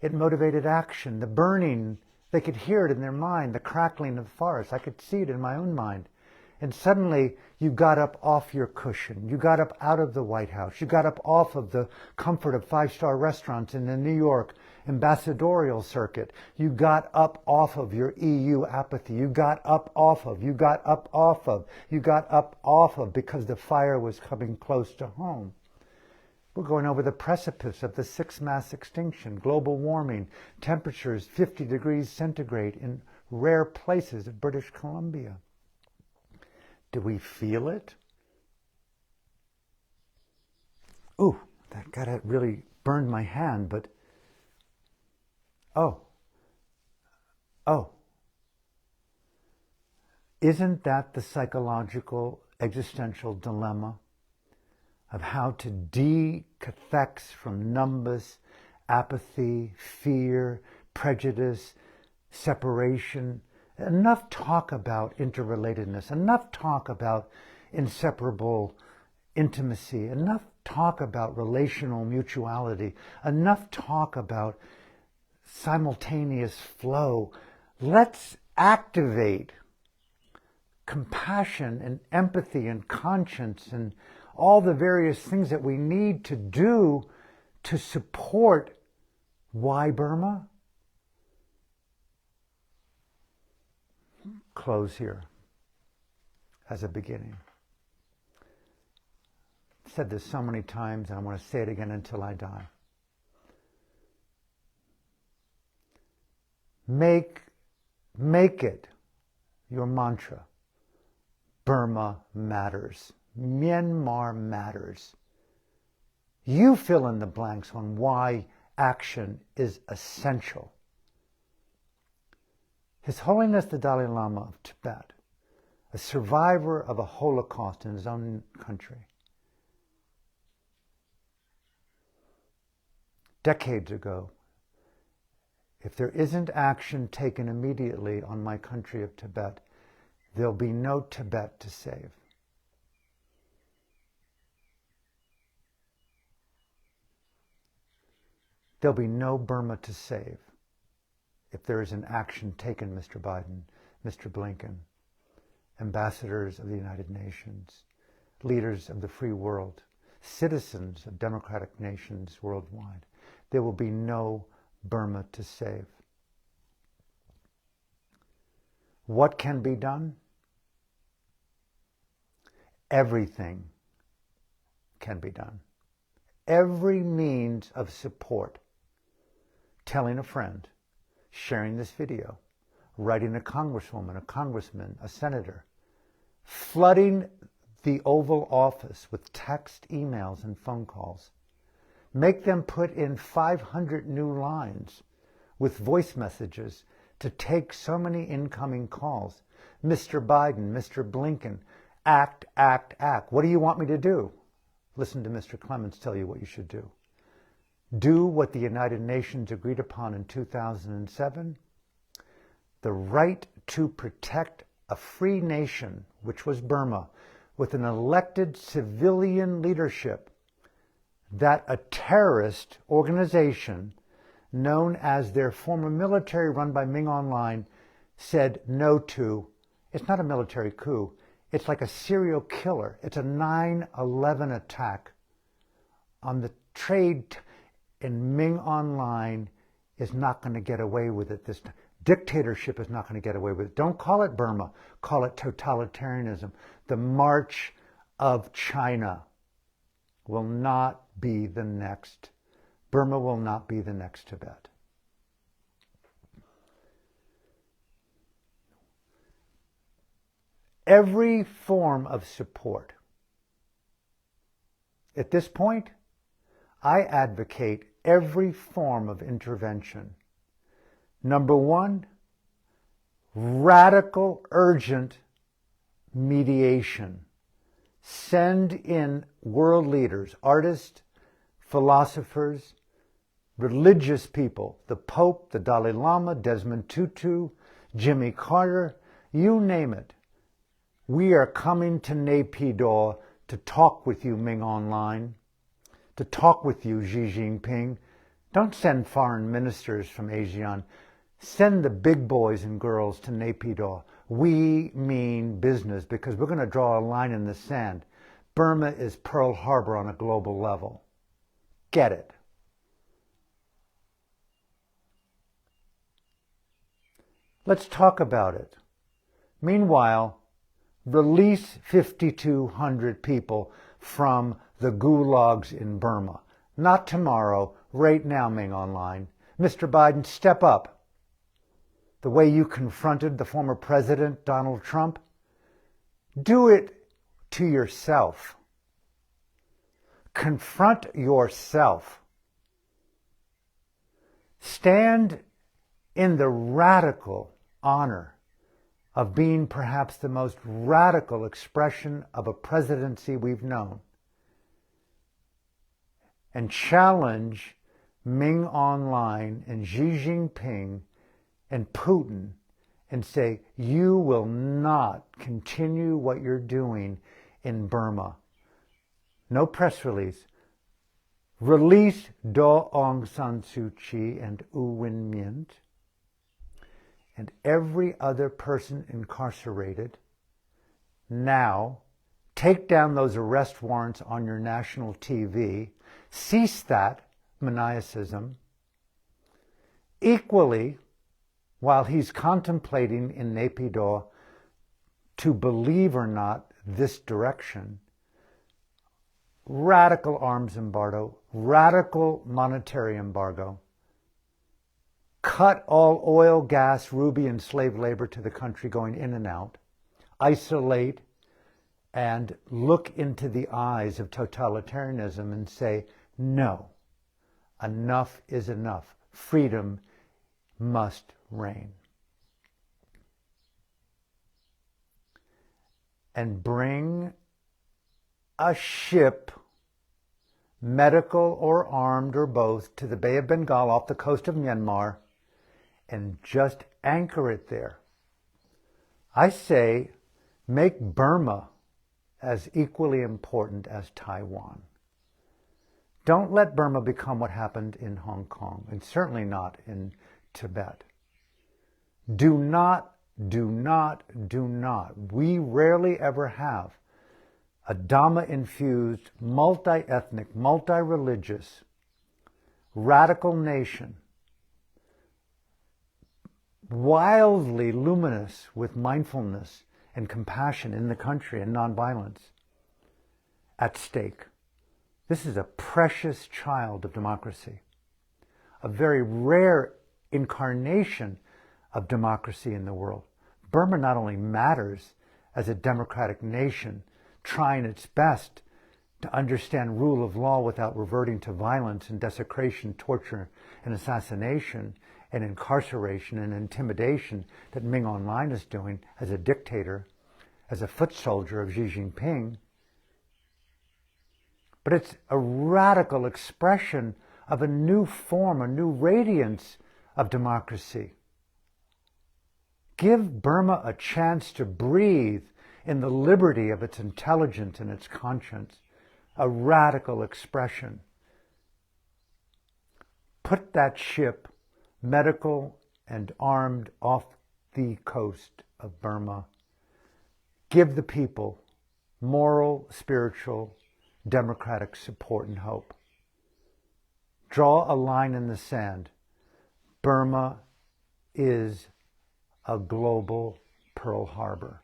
It motivated action. The burning, they could hear it in their mind, the crackling of the forest. I could see it in my own mind. And suddenly you got up off your cushion. You got up out of the White House. You got up off of the comfort of five-star restaurants in the New York ambassadorial circuit. You got up off of your EU apathy. You got up off of, you got up off of, you got up off of, because the fire was coming close to home. We're going over the precipice of the sixth mass extinction, global warming, temperatures 50 degrees centigrade in rare places of British Columbia. Do we feel it? Ooh, that really burned my hand, but oh. Isn't that the psychological existential dilemma of how to decathex from numbness, apathy, fear, prejudice, separation? Enough talk about interrelatedness, enough talk about inseparable intimacy, enough talk about relational mutuality, enough talk about simultaneous flow. Let's activate compassion and empathy and conscience and all the various things that we need to do to support why Burma? Close here as a beginning. I've said this so many times, and I want to say it again until I die. Make it your mantra. Burma matters. Myanmar matters. You fill in the blanks on why action is essential. His Holiness the Dalai Lama of Tibet, a survivor of a Holocaust in his own country, decades ago, if there isn't action taken immediately on my country of Tibet, there'll be no Tibet to save. There'll be no Burma to save if there is an action taken, Mr. Biden, Mr. Blinken, ambassadors of the United Nations, leaders of the free world, citizens of democratic nations worldwide. There will be no Burma to save. What can be done? Everything can be done. Every means of support. Telling a friend, sharing this video, writing a congresswoman, a congressman, a senator, flooding the Oval Office with text, emails, and phone calls. Make them put in 500 new lines with voice messages to take so many incoming calls. Mr. Biden, Mr. Blinken, act, act, act. What do you want me to do? Listen to Mr. Clements tell you what you should do. Do what the United Nations agreed upon in 2007. The right to protect a free nation, which was Burma, with an elected civilian leadership that a terrorist organization known as their former military run by Ming Online said no to. It's not a military coup. It's like a serial killer. It's a 9/11 attack on the trade, and Ming Online is not going to get away with it this time. Dictatorship is not going to get away with it. Don't call it Burma. Call it totalitarianism. The march of China will not be the next Burma will not be the next Tibet. Every form of support. At this point, I advocate every form of intervention. Number one, radical, urgent mediation. Send in world leaders, artists, philosophers, religious people, the Pope, the Dalai Lama, Desmond Tutu, Jimmy Carter, you name it. We are coming to Naypyidaw to talk with you, Ming Online, to talk with you, Xi Jinping. Don't send foreign ministers from ASEAN. Send the big boys and girls to Naypyidaw. We mean business because we're going to draw a line in the sand. Burma is Pearl Harbor on a global level. Get it. Let's talk about it. Meanwhile, release 5,200 people from the gulags in Burma. Not tomorrow, right now, Ming Online. Mr. Biden, step up. The way you confronted the former president, Donald Trump, do it to yourself. Confront yourself. Stand in the radical honor of being perhaps the most radical expression of a presidency we've known, and challenge Ming Online and Xi Jinping and Putin and say, you will not continue what you're doing in Burma. No press release. Release Daw Aung San Suu Kyi and U Win Myint and every other person incarcerated. Now, take down those arrest warrants on your national TV. Cease that maniacism. Equally, while he's contemplating in Naypyidaw to believe or not this direction, radical arms embargo, radical monetary embargo, cut all oil, gas, ruby, and slave labor to the country going in and out, isolate, and look into the eyes of totalitarianism and say, no, enough is enough. Freedom must reign. And bring a ship, medical or armed or both, to the Bay of Bengal off the coast of Myanmar and just anchor it there. I say make Burma as equally important as Taiwan. Don't let Burma become what happened in Hong Kong, and certainly not in Tibet. Do not. We rarely ever have a Dhamma-infused, multi-ethnic, multi-religious, radical nation, wildly luminous with mindfulness and compassion in the country and nonviolence at stake. This is a precious child of democracy, a very rare incarnation of democracy in the world. Burma not only matters as a democratic nation, trying its best to understand rule of law without reverting to violence and desecration, torture and assassination and incarceration and intimidation that Ming Online is doing as a dictator, as a foot soldier of Xi Jinping. But it's a radical expression of a new form, a new radiance of democracy. Give Burma a chance to breathe in the liberty of its intelligence and its conscience, a radical expression. Put that ship, medical and armed, off the coast of Burma. Give the people moral, spiritual, democratic support and hope. Draw a line in the sand. Burma is a global Pearl Harbor.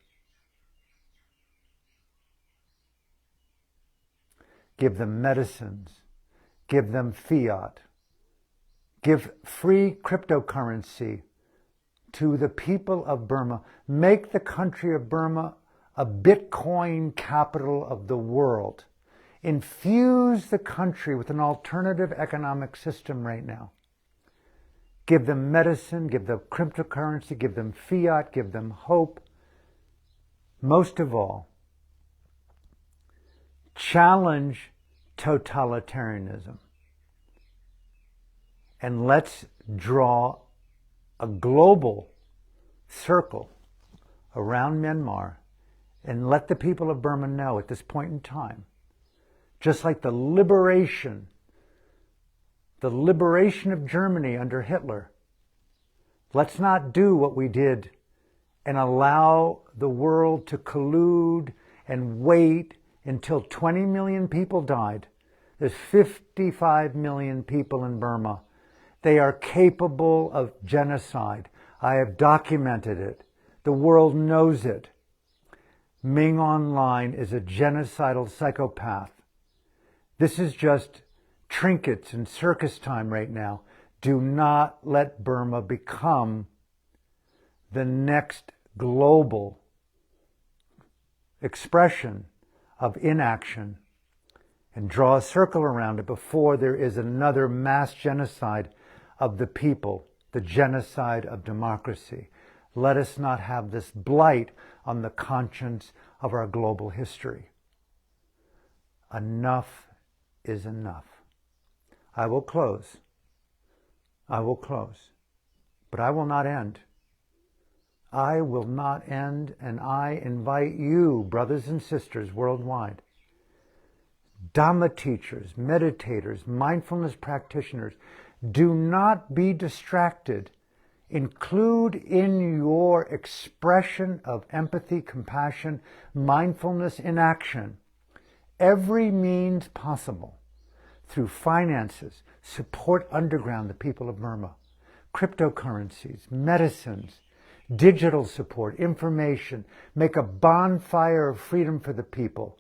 Give them medicines. Give them fiat. Give free cryptocurrency to the people of Burma. Make the country of Burma a Bitcoin capital of the world. Infuse the country with an alternative economic system right now. Give them medicine, give them cryptocurrency, give them fiat, give them hope. Most of all, challenge totalitarianism. And let's draw a global circle around Myanmar and let the people of Burma know at this point in time, just like the liberation of Germany under Hitler, let's not do what we did and allow the world to collude and wait until 20 million people died. There's 55 million people in Burma. They are capable of genocide. I have documented it. The world knows it. Ming Online is a genocidal psychopath. This is just trinkets and circus time right now. Do not let Burma become the next global expression of inaction, and draw a circle around it before there is another mass genocide of the people, the genocide of democracy. Let us not have this blight on the conscience of our global history. Enough is enough. I will close. But I will not end. I will not end, and I invite you, brothers and sisters worldwide, Dhamma teachers, meditators, mindfulness practitioners, do not be distracted. Include in your expression of empathy, compassion, mindfulness in action every means possible through finances. Support underground the people of Burma, cryptocurrencies, medicines, digital support, information. Make a bonfire of freedom for the people.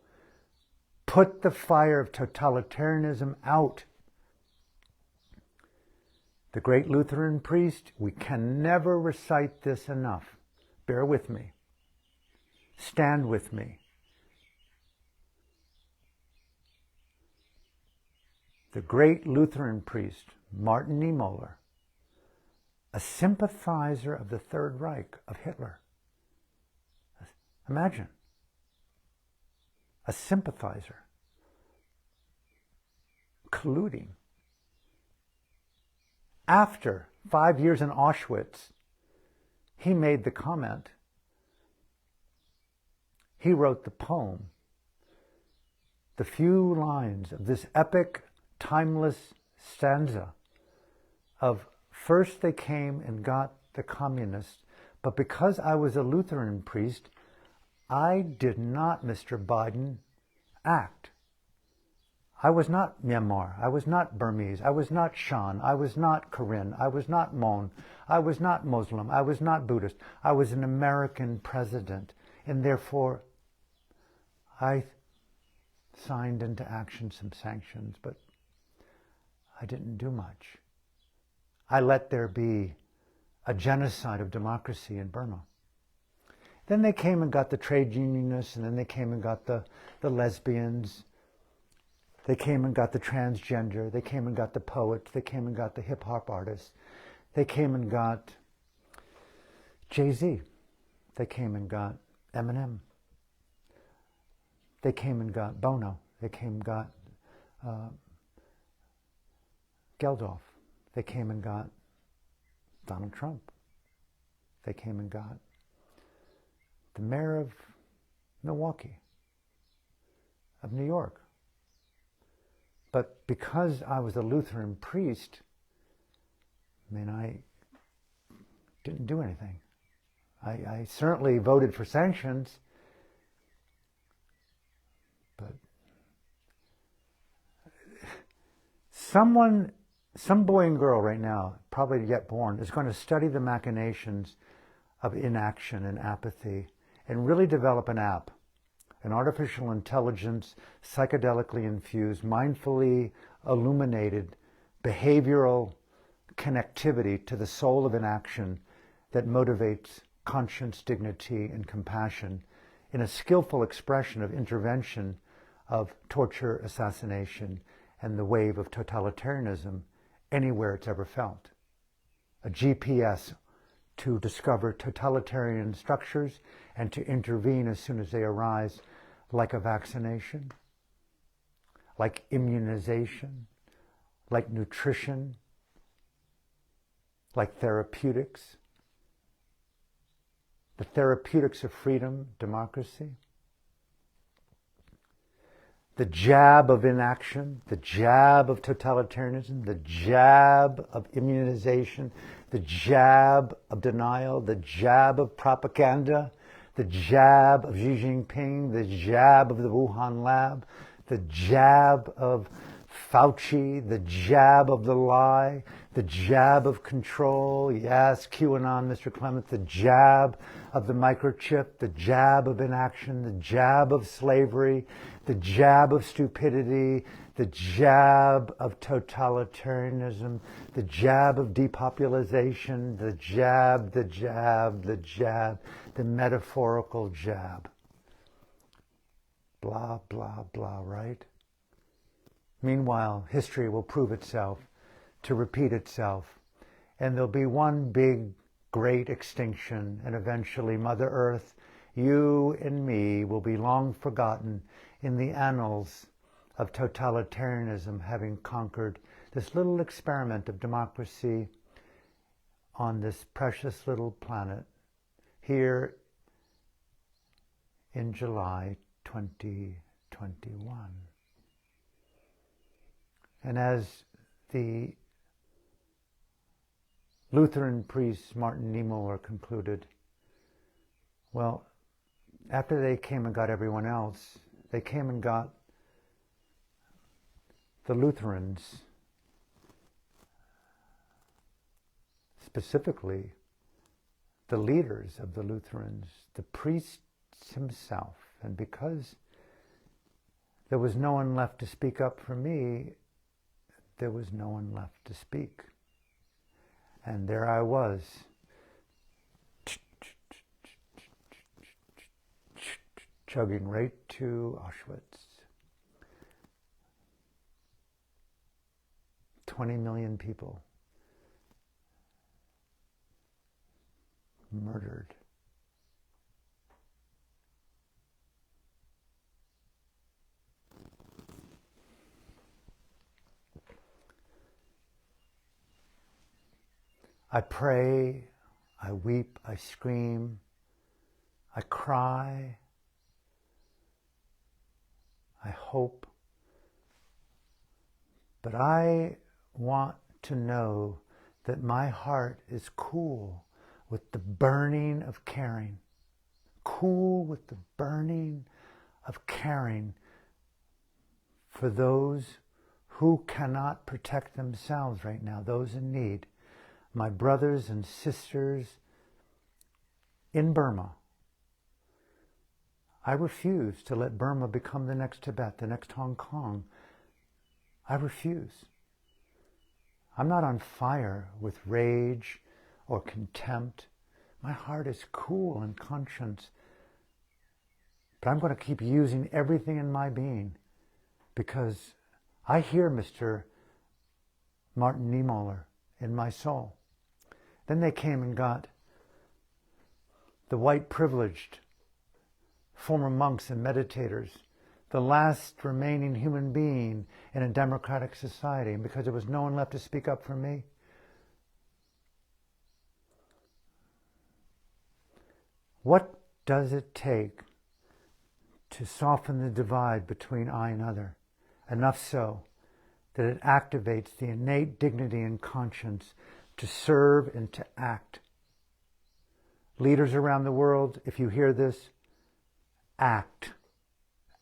Put the fire of totalitarianism out. The great Lutheran priest, we can never recite this enough. Bear with me. Stand with me. The great Lutheran priest, Martin Niemöller, a sympathizer of the Third Reich, of Hitler. Imagine. A sympathizer. Colluding. After 5 years in Auschwitz, he made the comment. He wrote the poem. The few lines of this epic, timeless stanza of first they came and got the communists, but because I was a Lutheran priest, I did not, Mr. Biden, act. I was not Myanmar. I was not Burmese. I was not Shan. I was not Karen. I was not Mon. I was not Muslim. I was not Buddhist. I was an American president. And therefore, I signed into action some sanctions, but I didn't do much. I let there be a genocide of democracy in Burma. Then they came and got the trade unionists, and then they came and got the lesbians. They came and got the transgender. They came and got the poets. They came and got the hip-hop artists. They came and got Jay-Z. They came and got Eminem. They came and got Bono. They came and got Geldof. They came and got Donald Trump. They came and got the mayor of Milwaukee, of New York. But because I was a Lutheran priest, I didn't do anything. I certainly voted for sanctions, but some boy and girl right now, probably yet born, is going to study the machinations of inaction and apathy and really develop an app, an artificial intelligence, psychedelically infused, mindfully illuminated, behavioral connectivity to the soul of inaction that motivates conscience, dignity, and compassion in a skillful expression of intervention of torture, assassination, and the wave of totalitarianism anywhere it's ever felt. A GPS to discover totalitarian structures and to intervene as soon as they arise, like a vaccination, like immunization, like nutrition, like therapeutics. The therapeutics of freedom, democracy. The jab of inaction, the jab of totalitarianism, the jab of immunization, the jab of denial, the jab of propaganda, the jab of Xi Jinping, the jab of the Wuhan lab, the jab of Fauci, the jab of the lie, the jab of control, yes, QAnon, Mr. Clements, the jab of the microchip, the jab of inaction, the jab of slavery, the jab of stupidity, the jab of totalitarianism, the jab of depopulation, the jab, the jab, the jab, the metaphorical jab. Blah, blah, blah, right? Meanwhile, history will prove itself to repeat itself, and there'll be one big, great extinction, and eventually Mother Earth, you and me, will be long forgotten in the annals of totalitarianism having conquered this little experiment of democracy on this precious little planet here in July 2021. And as the Lutheran priest Martin Niemöller concluded, well, after they came and got everyone else, they came and got the Lutherans, specifically the leaders of the Lutherans, the priest himself. And because there was no one left to speak up for me, there was no one left to speak. And there I was, chugging right to Auschwitz. 20 million people murdered. I pray, I weep, I scream, I cry, I hope, but I want to know that my heart is cool with the burning of caring, cool with the burning of caring for those who cannot protect themselves right now, those in need. My brothers and sisters in Burma. I refuse to let Burma become the next Tibet, the next Hong Kong. I refuse. I'm not on fire with rage or contempt. My heart is cool in conscience. But I'm going to keep using everything in my being because I hear Mr. Martin Niemöller in my soul. Then they came and got the white privileged former monks and meditators, the last remaining human being in a democratic society. And because there was no one left to speak up for me, what does it take to soften the divide between I and other? Enough so that it activates the innate dignity and conscience to serve and to act. Leaders around the world, if you hear this, act.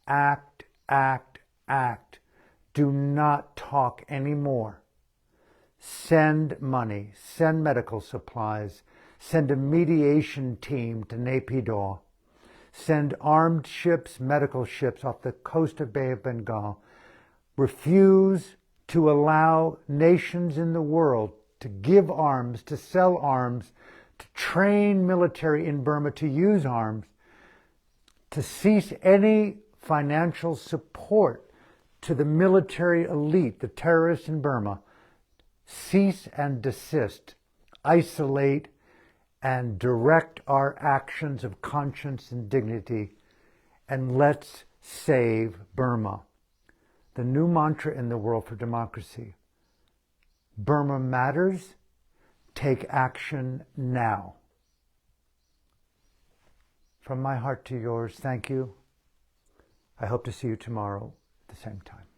Act, act, act. Do not talk anymore. Send money, send medical supplies, send a mediation team to Naypyidaw, send armed ships, medical ships off the coast of Bay of Bengal. Refuse to allow nations in the world to give arms, to sell arms, to train military in Burma to use arms, to cease any financial support to the military elite, the terrorists in Burma, cease and desist, isolate and direct our actions of conscience and dignity, and let's save Burma. The new mantra in the world for democracy: Burma matters, take action now. From my heart to yours, thank you. I hope to see you tomorrow at the same time.